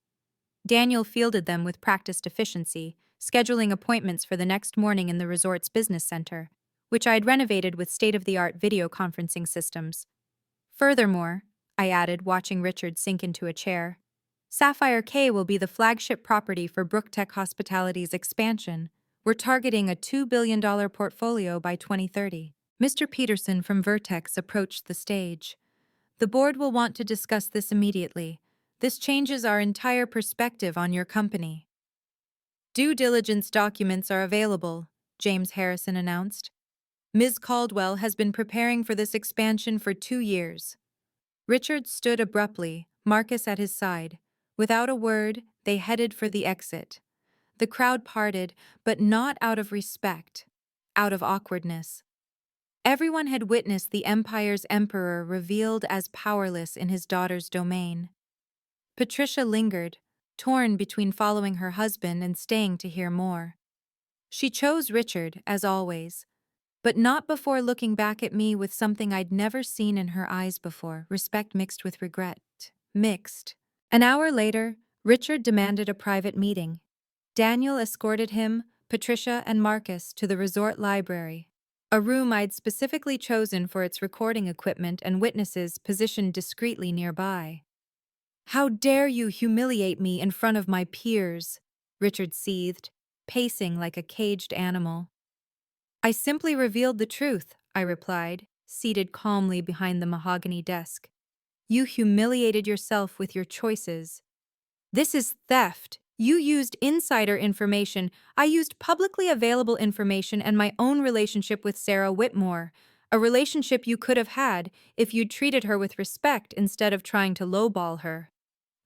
Daniel fielded them with practiced efficiency, scheduling appointments for the next morning in the resort's business center, which I'd renovated with state-of-the-art video conferencing systems. "Furthermore," I added, watching Richard sink into a chair, "Sapphire K will be the flagship property for Brooktech Hospitality's expansion. We're targeting a $2 billion portfolio by 2030. Mr. Peterson from Vertex approached the stage. "The board will want to discuss this immediately. This changes our entire perspective on your company." "Due diligence documents are available," James Harrison announced. "Ms. Caldwell has been preparing for this expansion for 2 years." Richard stood abruptly, Marcus at his side. Without a word, they headed for the exit. The crowd parted, but not out of respect, out of awkwardness. Everyone had witnessed the empire's emperor revealed as powerless in his daughter's domain. Patricia lingered, torn between following her husband and staying to hear more. She chose Richard, as always, but not before looking back at me with something I'd never seen in her eyes before, respect mixed with regret. Mixed. An hour later, Richard demanded a private meeting. Daniel escorted him, Patricia, and Marcus to the resort library, a room I'd specifically chosen for its recording equipment and witnesses positioned discreetly nearby. "How dare you humiliate me in front of my peers?" Richard seethed, pacing like a caged animal. "I simply revealed the truth," I replied, seated calmly behind the mahogany desk. "You humiliated yourself with your choices. This is theft. You used insider information. I used publicly available information and my own relationship with Sarah Whitmore, a relationship you could have had if you'd treated her with respect instead of trying to lowball her."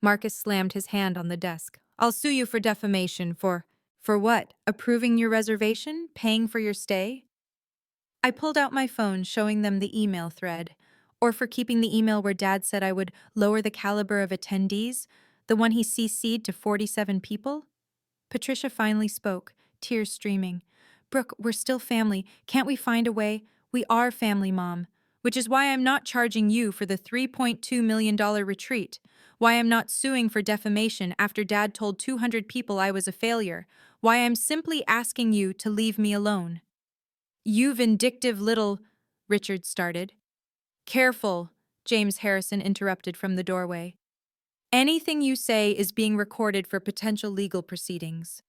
Marcus slammed his hand on the desk. "I'll sue you for defamation for what? Approving your reservation? Paying for your stay?" I pulled out my phone, showing them the email thread. Or for keeping the email where Dad said I would lower the caliber of attendees, the one he CC'd to 47 people? Patricia finally spoke, tears streaming. Brooke, we're still family. Can't we find a way? We are family, Mom. Which is why I'm not charging you for the $3.2 million retreat. Why I'm not suing for defamation after Dad told 200 people I was a failure. Why I'm simply asking you to leave me alone. You vindictive little... Richard started. Careful, James Harrison interrupted from the doorway. Anything you say is being recorded for potential legal proceedings.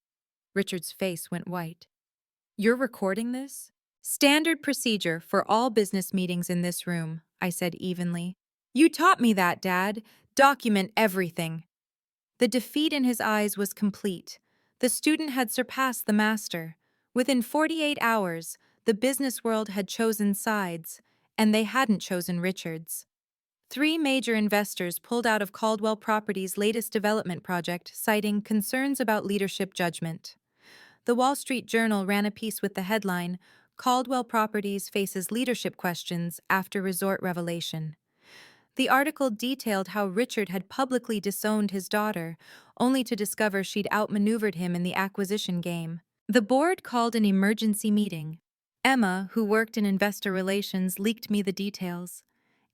Richard's face went white. You're recording this? Standard procedure for all business meetings in this room, I said evenly. You taught me that, Dad. Document everything. The defeat in his eyes was complete. The student had surpassed the master. Within 48 hours, the business world had chosen sides, and they hadn't chosen Richard's. 3 major investors pulled out of Caldwell Properties' latest development project, citing concerns about leadership judgment. The Wall Street Journal ran a piece with the headline, Caldwell Properties Faces Leadership Questions After Resort Revelation. The article detailed how Richard had publicly disowned his daughter, only to discover she'd outmaneuvered him in the acquisition game. The board called an emergency meeting. Emma, who worked in investor relations, leaked me the details.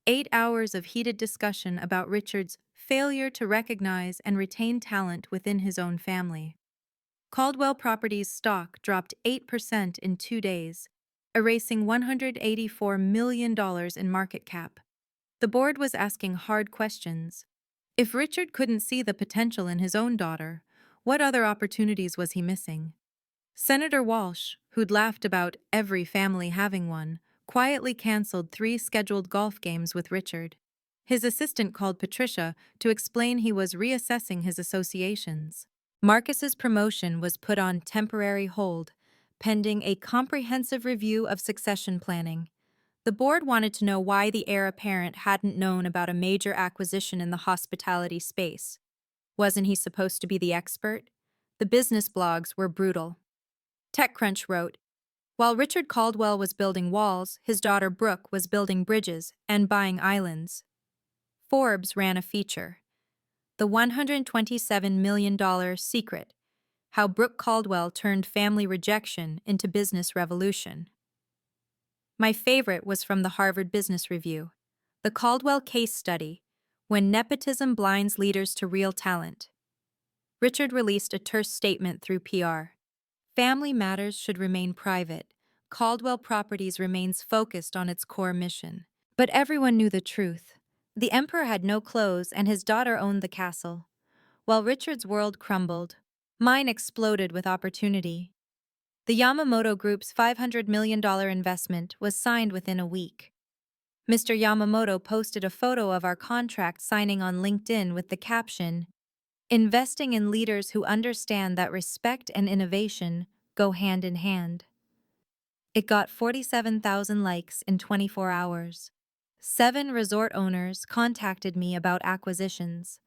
8 hours of heated discussion about Richard's failure to recognize and retain talent within his own family. Caldwell Properties stock dropped 8% in 2 days, erasing $184 million in market cap. The board was asking hard questions. If Richard couldn't see the potential in his own daughter, what other opportunities was he missing? Senator Walsh, who'd laughed about every family having one, quietly canceled 3 scheduled golf games with Richard. His assistant called Patricia to explain he was reassessing his associations. Marcus's promotion was put on temporary hold, pending a comprehensive review of succession planning. The board wanted to know why the heir apparent hadn't known about a major acquisition in the hospitality space. Wasn't he supposed to be the expert? The business blogs were brutal. TechCrunch wrote, while Richard Caldwell was building walls, his daughter Brooke was building bridges and buying islands. Forbes ran a feature. The $127 million secret, how Brooke Caldwell turned family rejection into business revolution. My favorite was from the Harvard Business Review, the Caldwell case study, when nepotism blinds leaders to real talent. Richard released a terse statement through PR. Family matters should remain private. Caldwell Properties remains focused on its core mission. But everyone knew the truth. The emperor had no clothes and his daughter owned the castle. While Richard's world crumbled, mine exploded with opportunity. The Yamamoto Group's $500 million investment was signed within a week. Mr. Yamamoto posted a photo of our contract signing on LinkedIn with the caption, "Investing in leaders who understand that respect and innovation go hand in hand." It got 47,000 likes in 24 hours. 7 resort owners contacted me about acquisitions.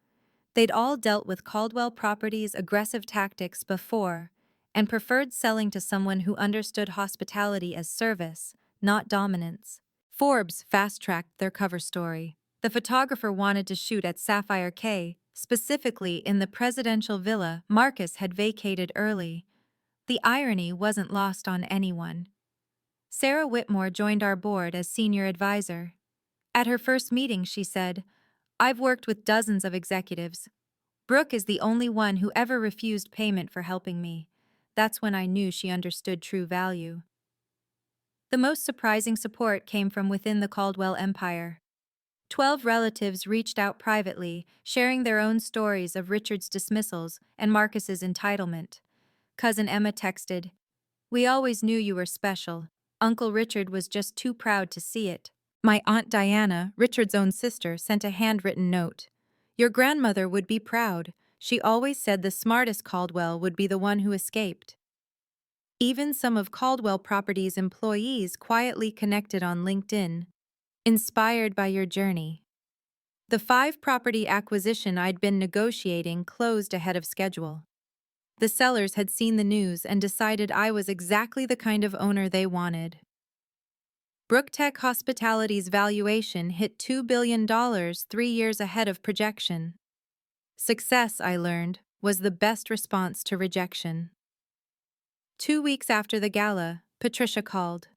They'd all dealt with Caldwell Properties' aggressive tactics before and preferred selling to someone who understood hospitality as service, not dominance. Forbes fast-tracked their cover story. The photographer wanted to shoot at Sapphire Cay, specifically in the presidential villa Marcus had vacated early. The irony wasn't lost on anyone. Sarah Whitmore joined our board as senior advisor. At her first meeting, she said, "I've worked with dozens of executives. Brooke is the only one who ever refused payment for helping me." That's when I knew she understood true value. The most surprising support came from within the Caldwell empire. 12 relatives reached out privately, sharing their own stories of Richard's dismissals and Marcus's entitlement. Cousin Emma texted, "We always knew you were special. Uncle Richard was just too proud to see it." My Aunt Diana, Richard's own sister, sent a handwritten note. "Your grandmother would be proud. She always said the smartest Caldwell would be the one who escaped." Even some of Caldwell Properties' employees quietly connected on LinkedIn. Inspired by your journey. The 5-property acquisition I'd been negotiating closed ahead of schedule. The sellers had seen the news and decided I was exactly the kind of owner they wanted. Brooktech Hospitality's valuation hit $2 billion 3 years ahead of projection. Success, I learned, was the best response to rejection. 2 weeks after the gala, Patricia called.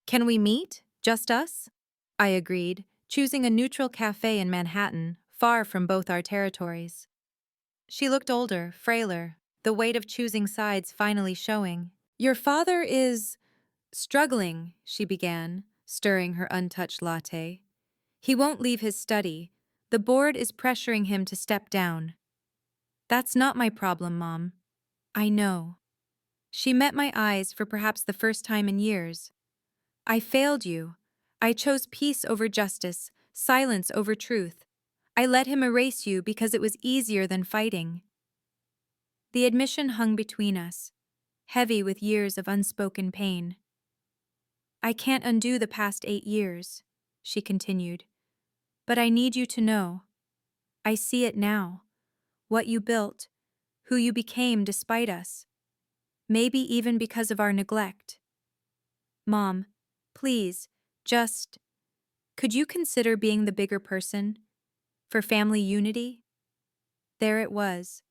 "Can we meet? Just us?" I agreed, choosing a neutral cafe in Manhattan, far from both our territories. She looked older, frailer, the weight of choosing sides finally showing. "Your father is struggling," she began, stirring her untouched latte. "He won't leave his study. The board is pressuring him to step down." "That's not my problem, Mom." "I know." She met my eyes for perhaps the first time in years. "I failed you. I chose peace over justice, silence over truth. I let him erase you because it was easier than fighting." The admission hung between us, heavy with years of unspoken pain. "I can't undo the past 8 years," she continued. "But I need you to know. I see it now. What you built, who you became despite us. Maybe even because of our neglect. Mom, please, could you consider being the bigger person? For family unity?" There it was.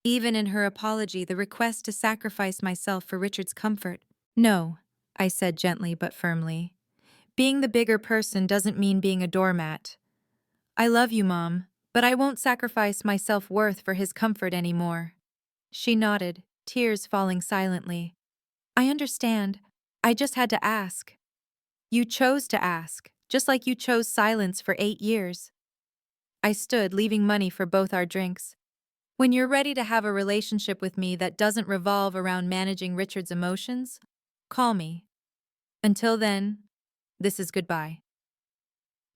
Even in her apology, the request to sacrifice myself for Richard's comfort. "No," I said gently but firmly. "Being the bigger person doesn't mean being a doormat. I love you, Mom, but I won't sacrifice my self-worth for his comfort anymore." She nodded, tears falling silently. "I understand. I just had to ask." "You chose to ask, just like you chose silence for 8 years." I stood, leaving money for both our drinks. "When you're ready to have a relationship with me that doesn't revolve around managing Richard's emotions, call me. Until then, this is goodbye."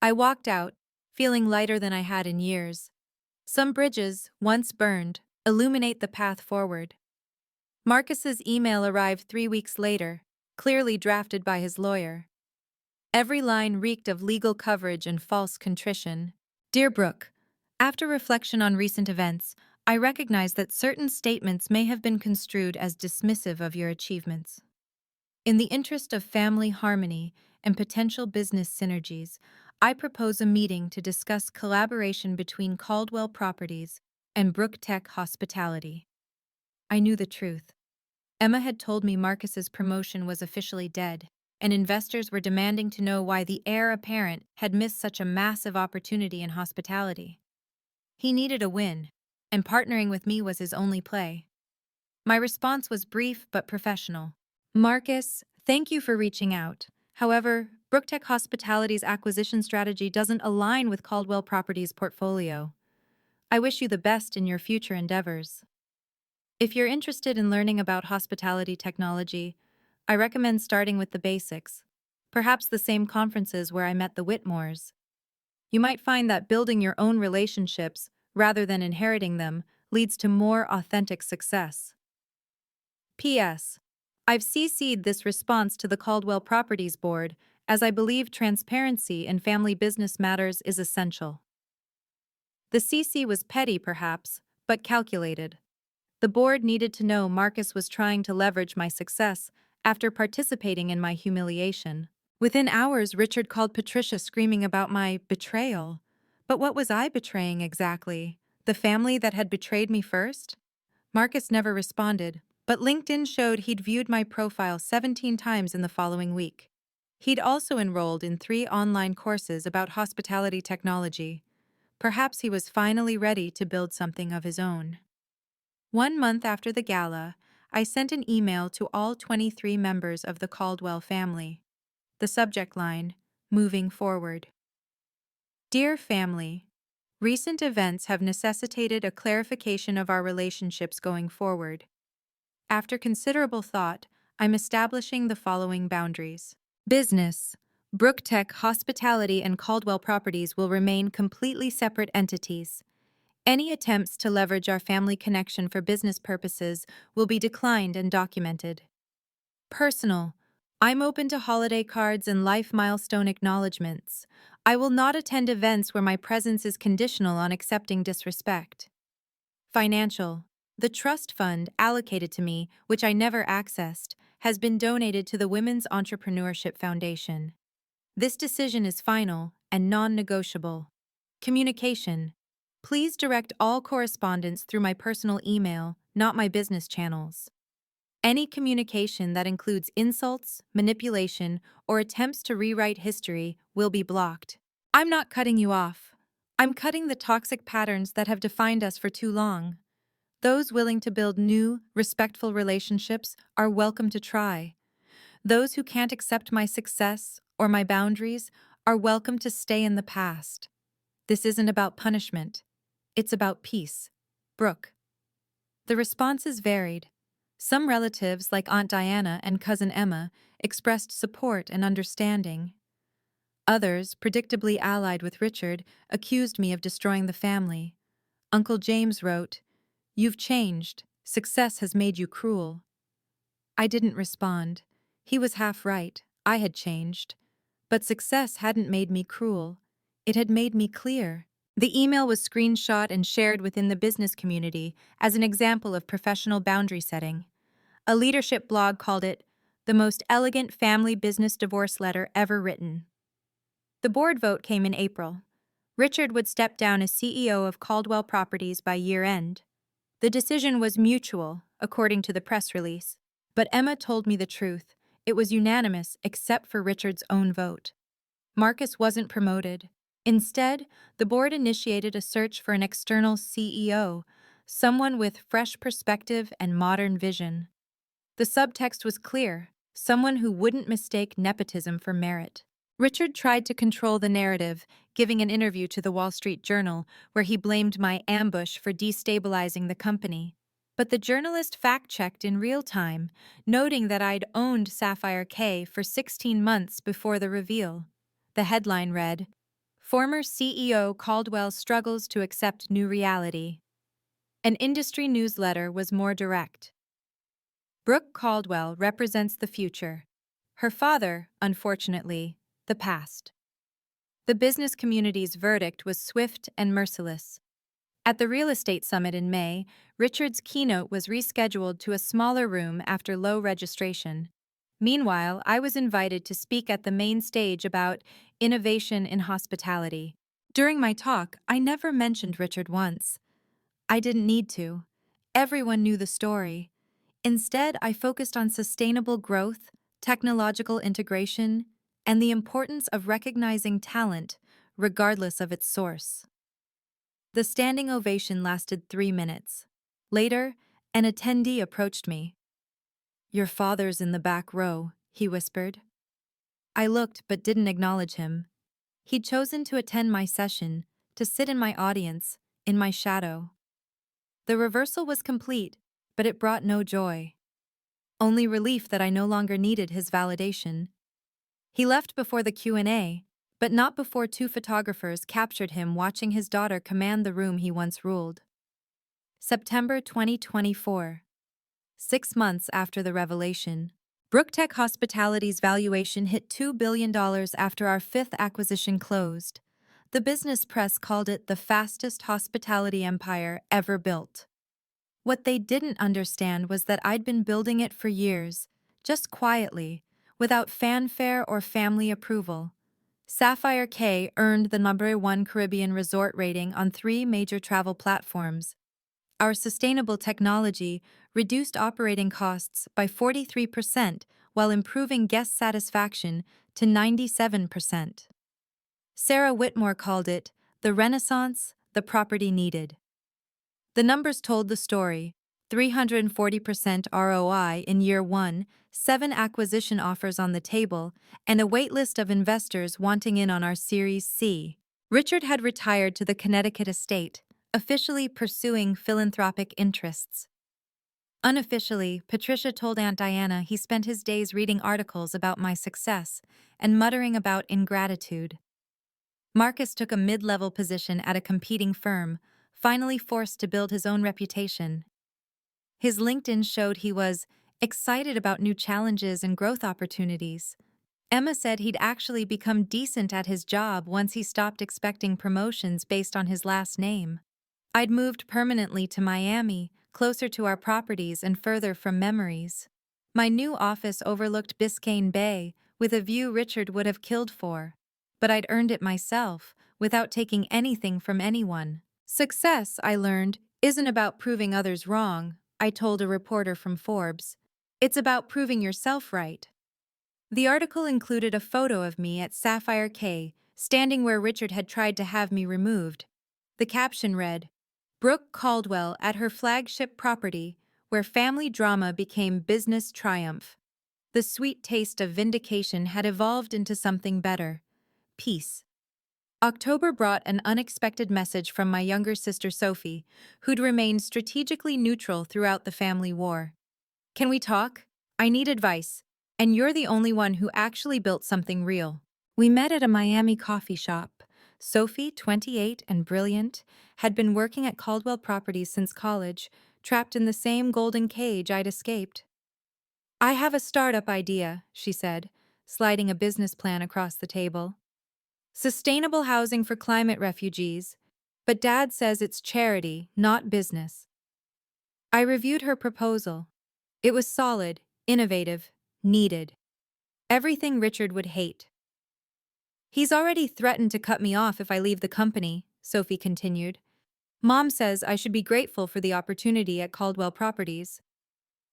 I walked out, feeling lighter than I had in years. Some bridges, once burned, illuminate the path forward. Marcus's email arrived 3 weeks later, clearly drafted by his lawyer. Every line reeked of legal coverage and false contrition. "Dear Brooke, after reflection on recent events, I recognize that certain statements may have been construed as dismissive of your achievements. In the interest of family harmony and potential business synergies, I propose a meeting to discuss collaboration between Caldwell Properties and Brooktech Hospitality." I knew the truth. Emma had told me Marcus's promotion was officially dead, and investors were demanding to know why the heir apparent had missed such a massive opportunity in hospitality. He needed a win, and partnering with me was his only play. My response was brief but professional. "Marcus, thank you for reaching out. However, Brooktech Hospitality's acquisition strategy doesn't align with Caldwell Properties' portfolio. I wish you the best in your future endeavors. If you're interested in learning about hospitality technology, I recommend starting with the basics, perhaps the same conferences where I met the Whitmores. You might find that building your own relationships, rather than inheriting them, leads to more authentic success. P.S. I've CC'd this response to the Caldwell Properties Board, as I believe transparency in family business matters is essential." The CC was petty, perhaps, but calculated. The board needed to know Marcus was trying to leverage my success after participating in my humiliation. Within hours, Richard called Patricia screaming about my betrayal. But what was I betraying exactly? The family that had betrayed me first? Marcus never responded, but LinkedIn showed he'd viewed my profile 17 times in the following week. He'd also enrolled in 3 online courses about hospitality technology. Perhaps he was finally ready to build something of his own. 1 month after the gala, I sent an email to all 23 members of the Caldwell family. The subject line, "Moving Forward." "Dear family, recent events have necessitated a clarification of our relationships going forward. After considerable thought, I'm establishing the following boundaries. Business. Brooktech Hospitality and Caldwell Properties will remain completely separate entities. Any attempts to leverage our family connection for business purposes will be declined and documented. Personal. I'm open to holiday cards and life milestone acknowledgments. I will not attend events where my presence is conditional on accepting disrespect. Financial. The trust fund allocated to me, which I never accessed, has been donated to the Women's Entrepreneurship Foundation. This decision is final and non-negotiable. Communication. Please direct all correspondence through my personal email, not my business channels. Any communication that includes insults, manipulation, or attempts to rewrite history will be blocked. I'm not cutting you off. I'm cutting the toxic patterns that have defined us for too long. Those willing to build new, respectful relationships are welcome to try. Those who can't accept my success or my boundaries are welcome to stay in the past. This isn't about punishment. It's about peace. Brooke. The responses varied. Some relatives, like Aunt Diana and Cousin Emma, expressed support and understanding. Others, predictably allied with Richard, accused me of destroying the family. Uncle James wrote, "You've changed. Success has made you cruel." I didn't respond. He was half right. I had changed. But success hadn't made me cruel. It had made me clear. The email was screenshot and shared within the business community as an example of professional boundary setting. A leadership blog called it the most elegant family business divorce letter ever written. The board vote came in April. Richard would step down as CEO of Caldwell Properties by year-end. The decision was mutual, according to the press release. But Emma told me the truth. It was unanimous except for Richard's own vote. Marcus wasn't promoted. Instead, the board initiated a search for an external CEO, someone with fresh perspective and modern vision. The subtext was clear, someone who wouldn't mistake nepotism for merit. Richard tried to control the narrative, giving an interview to the Wall Street Journal where he blamed my ambush for destabilizing the company. But the journalist fact-checked in real time, noting that I'd owned Sapphire K for 16 months before the reveal. The headline read, "Former CEO Caldwell struggles to accept new reality." An industry newsletter was more direct. Brooke Caldwell represents the future. Her father, unfortunately, the past. The business community's verdict was swift and merciless. At the real estate summit in May, Richard's keynote was rescheduled to a smaller room after low registration. Meanwhile, I was invited to speak at the main stage about innovation in hospitality. During my talk, I never mentioned Richard once. I didn't need to. Everyone knew the story. Instead, I focused on sustainable growth, technological integration, and the importance of recognizing talent, regardless of its source. The standing ovation lasted 3 minutes. Later, an attendee approached me. "Your father's in the back row," he whispered. I looked but didn't acknowledge him. He'd chosen to attend my session, to sit in my audience, in my shadow. The reversal was complete, but it brought no joy. Only relief that I no longer needed his validation. He left before the Q&A, but not before 2 photographers captured him watching his daughter command the room he once ruled. September 2024. 6 months after the revelation. Brooktech Hospitality's valuation hit $2 billion after our 5th acquisition closed. The business press called it the fastest hospitality empire ever built. What they didn't understand was that I'd been building it for years, just quietly, without fanfare or family approval. Sapphire K earned the #1 Caribbean resort rating on 3 major travel platforms. Our sustainable technology reduced operating costs by 43% while improving guest satisfaction to 97%. Sarah Whitmore called it the renaissance the property needed. The numbers told the story: 340% ROI in year 1, 7 acquisition offers on the table, and a waitlist of investors wanting in on our Series C. Richard had retired to the Connecticut estate, officially pursuing philanthropic interests. Unofficially, Patricia told Aunt Diana he spent his days reading articles about my success and muttering about ingratitude. Marcus took a mid-level position at a competing firm, finally forced to build his own reputation. His LinkedIn showed he was excited about new challenges and growth opportunities. Emma said he'd actually become decent at his job once he stopped expecting promotions based on his last name. I'd moved permanently to Miami, closer to our properties and further from memories. My new office overlooked Biscayne Bay, with a view Richard would have killed for. But I'd earned it myself, without taking anything from anyone. Success, I learned, isn't about proving others wrong, I told a reporter from Forbes. It's about proving yourself right. The article included a photo of me at Sapphire Cay, standing where Richard had tried to have me removed. The caption read, "Brooke Caldwell at her flagship property, where family drama became business triumph." The sweet taste of vindication had evolved into something better: peace. October brought an unexpected message from my younger sister Sophie, who'd remained strategically neutral throughout the family war. "Can we talk? I need advice, and you're the only one who actually built something real." We met at a Miami coffee shop. Sophie, 28 and brilliant, had been working at Caldwell Properties since college, trapped in the same golden cage I'd escaped. "I have a startup idea," she said, sliding a business plan across the table. "Sustainable housing for climate refugees. But Dad says it's charity, not business." I reviewed her proposal. It was solid, innovative, needed. Everything Richard would hate. "He's already threatened to cut me off if I leave the company," Sophie continued. "Mom says I should be grateful for the opportunity at Caldwell Properties."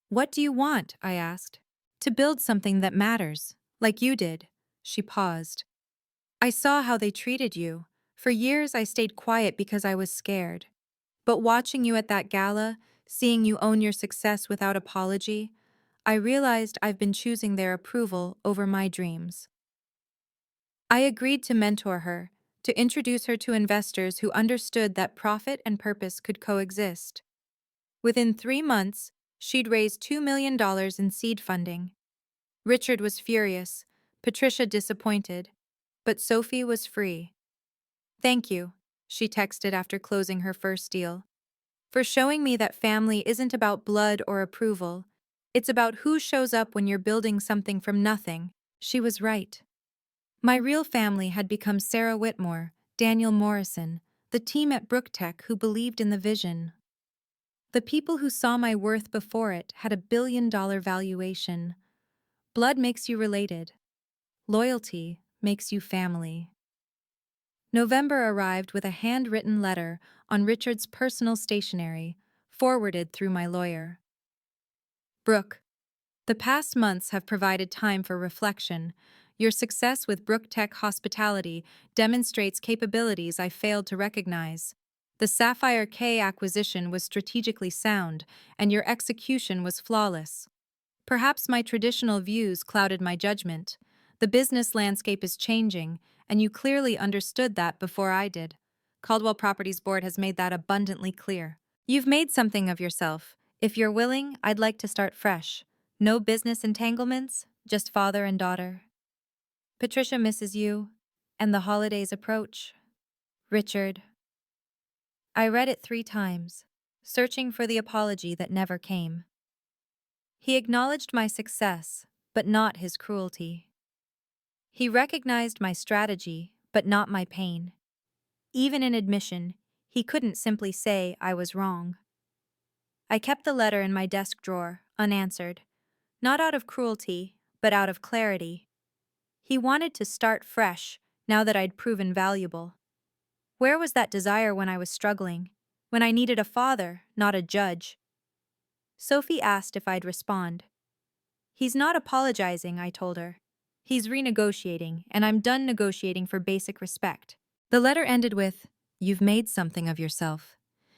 "What do you want?" I asked. "To build something that matters, like you did." She paused. "I saw how they treated you. For years I stayed quiet because I was scared. But watching you at that gala, seeing you own your success without apology, I realized I've been choosing their approval over my dreams." I agreed to mentor her, to introduce her to investors who understood that profit and purpose could coexist. Within 3 months, she'd raised $2 million in seed funding. Richard was furious, Patricia disappointed, but Sophie was free. "Thank you," she texted after closing her first deal, "for showing me that family isn't about blood or approval. It's about who shows up when you're building something from nothing." She was right. My real family had become Sarah Whitmore, Daniel Morrison, the team at Brooktech who believed in the vision. The people who saw my worth before it had a billion-dollar valuation. Blood makes you related. Loyalty makes you family. November arrived with a handwritten letter on Richard's personal stationery, forwarded through my lawyer. "Brooke, the past months have provided time for reflection. Your success with Brooktech Hospitality demonstrates capabilities I failed to recognize. The Sapphire Cay acquisition was strategically sound, and your execution was flawless. Perhaps my traditional views clouded my judgment. The business landscape is changing, and you clearly understood that before I did. Caldwell Properties Board has made that abundantly clear. You've made something of yourself. If you're willing, I'd like to start fresh. No business entanglements, just father and daughter. Patricia misses you, and the holidays approach. Richard." I read it 3 times, searching for the apology that never came. He acknowledged my success, but not his cruelty. He recognized my strategy, but not my pain. Even in admission, he couldn't simply say I was wrong. I kept the letter in my desk drawer, unanswered, not out of cruelty, but out of clarity. He wanted to start fresh, now that I'd proven valuable. Where was that desire when I was struggling, when I needed a father, not a judge? Sophie asked if I'd respond. "He's not apologizing," I told her. "He's renegotiating, and I'm done negotiating for basic respect." The letter ended with, "You've made something of yourself,"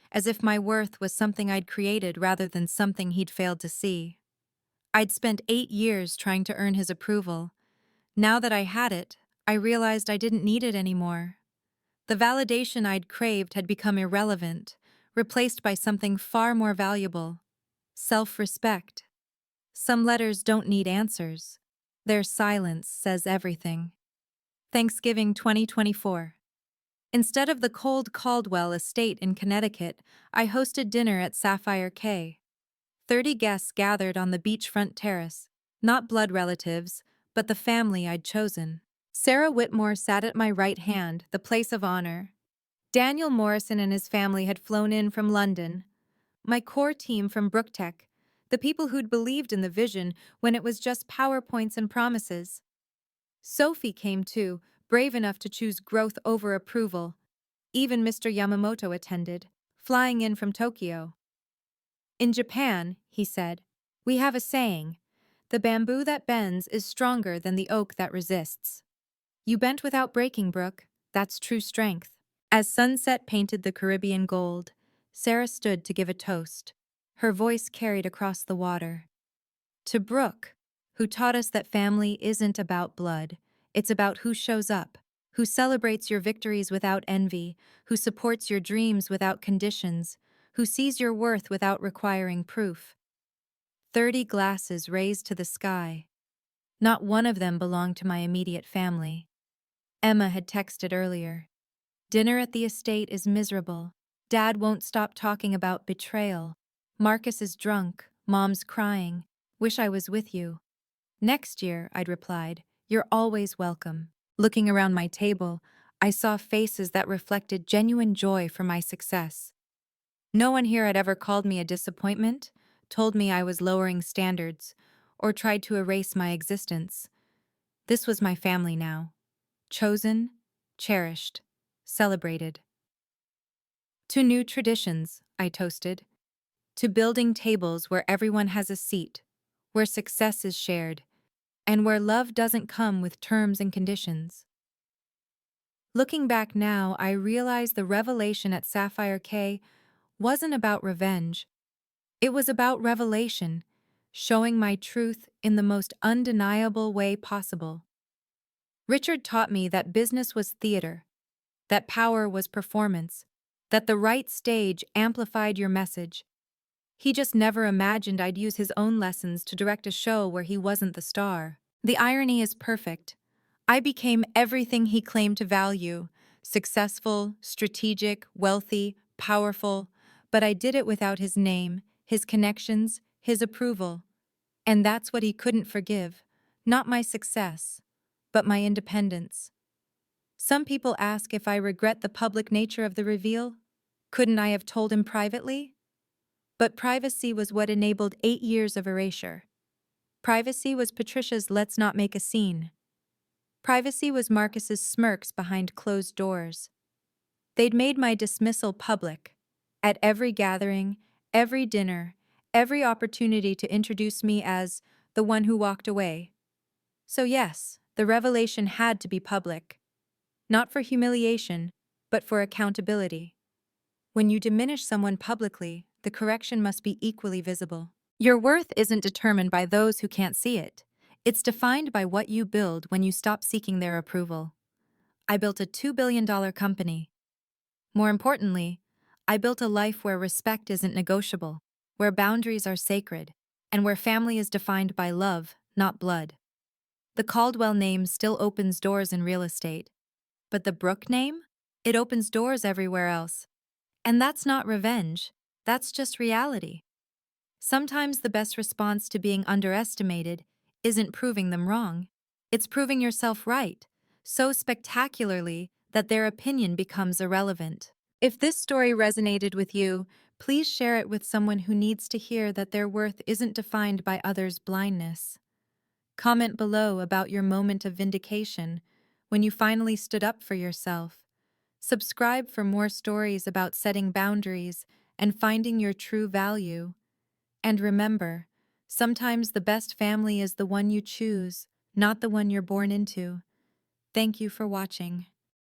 as if my worth was something I'd created rather than something he'd failed to see. I'd spent 8 years trying to earn his approval. Now that I had it, I realized I didn't need it anymore. The validation I'd craved had become irrelevant, replaced by something far more valuable: self-respect. Some letters don't need answers. Their silence says everything. Thanksgiving 2024. Instead of the cold Caldwell estate in Connecticut, I hosted dinner at Sapphire Cay. 30 guests gathered on the beachfront terrace, not blood relatives, but the family I'd chosen. Sarah Whitmore sat at my right hand, the place of honor. Daniel Morrison and his family had flown in from London. My core team from Brooktech, The people who'd believed in the vision when it was just PowerPoints and promises. Sophie came too, brave enough to choose growth over approval. Even Mr. Yamamoto attended, flying in from Tokyo. In Japan, he said, we have a saying, the bamboo that bends is stronger than the oak that resists. You bent without breaking, Brooke. That's true strength. As sunset painted the Caribbean gold, Sarah stood to give a toast. Her voice carried across the water. To Brooke, who taught us that family isn't about blood, it's about who shows up, who celebrates your victories without envy, who supports your dreams without conditions, who sees your worth without requiring proof. 30 glasses raised to the sky. Not one of them belonged to my immediate family. Emma had texted earlier. Dinner at the estate is miserable. Dad won't stop talking about betrayal. Marcus is drunk. Mom's crying. Wish I was with you. Next year, I'd replied, you're always welcome. Looking around my table, I saw faces that reflected genuine joy for my success. No one here had ever called me a disappointment, told me I was lowering standards, or tried to erase my existence. This was my family now. Chosen, cherished, celebrated. To new traditions, I toasted. To building tables where everyone has a seat, where success is shared, and where love doesn't come with terms and conditions. Looking back now, I realize the revelation at Sapphire K wasn't about revenge. It was about revelation, showing my truth in the most undeniable way possible. Richard taught me that business was theater, that power was performance, that the right stage amplified your message. He just never imagined I'd use his own lessons to direct a show where he wasn't the star. The irony is perfect. I became everything he claimed to value: successful, strategic, wealthy, powerful, but I did it without his name, his connections, his approval. And that's what he couldn't forgive. Not my success, but my independence. Some people ask if I regret the public nature of the reveal. Couldn't I have told him privately? But privacy was what enabled 8 years of erasure. Privacy was Patricia's let's not make a scene. Privacy was Marcus's smirks behind closed doors. They'd made my dismissal public. At every gathering, every dinner, every opportunity to introduce me as the one who walked away. So yes, the revelation had to be public. Not for humiliation, but for accountability. When you diminish someone publicly, the correction must be equally visible. Your worth isn't determined by those who can't see it. It's defined by what you build when you stop seeking their approval. I built a $2 billion company. More importantly, I built a life where respect isn't negotiable, where boundaries are sacred, and where family is defined by love, not blood. The Caldwell name still opens doors in real estate, but the Brooke name? It opens doors everywhere else. And that's not revenge, that's just reality. Sometimes the best response to being underestimated isn't proving them wrong. It's proving yourself right, so spectacularly that their opinion becomes irrelevant. If this story resonated with you, please share it with someone who needs to hear that their worth isn't defined by others' blindness. Comment below about your moment of vindication when you finally stood up for yourself. Subscribe for more stories about setting boundaries and finding your true value. And remember, sometimes the best family is the one you choose, not the one you're born into. Thank you for watching.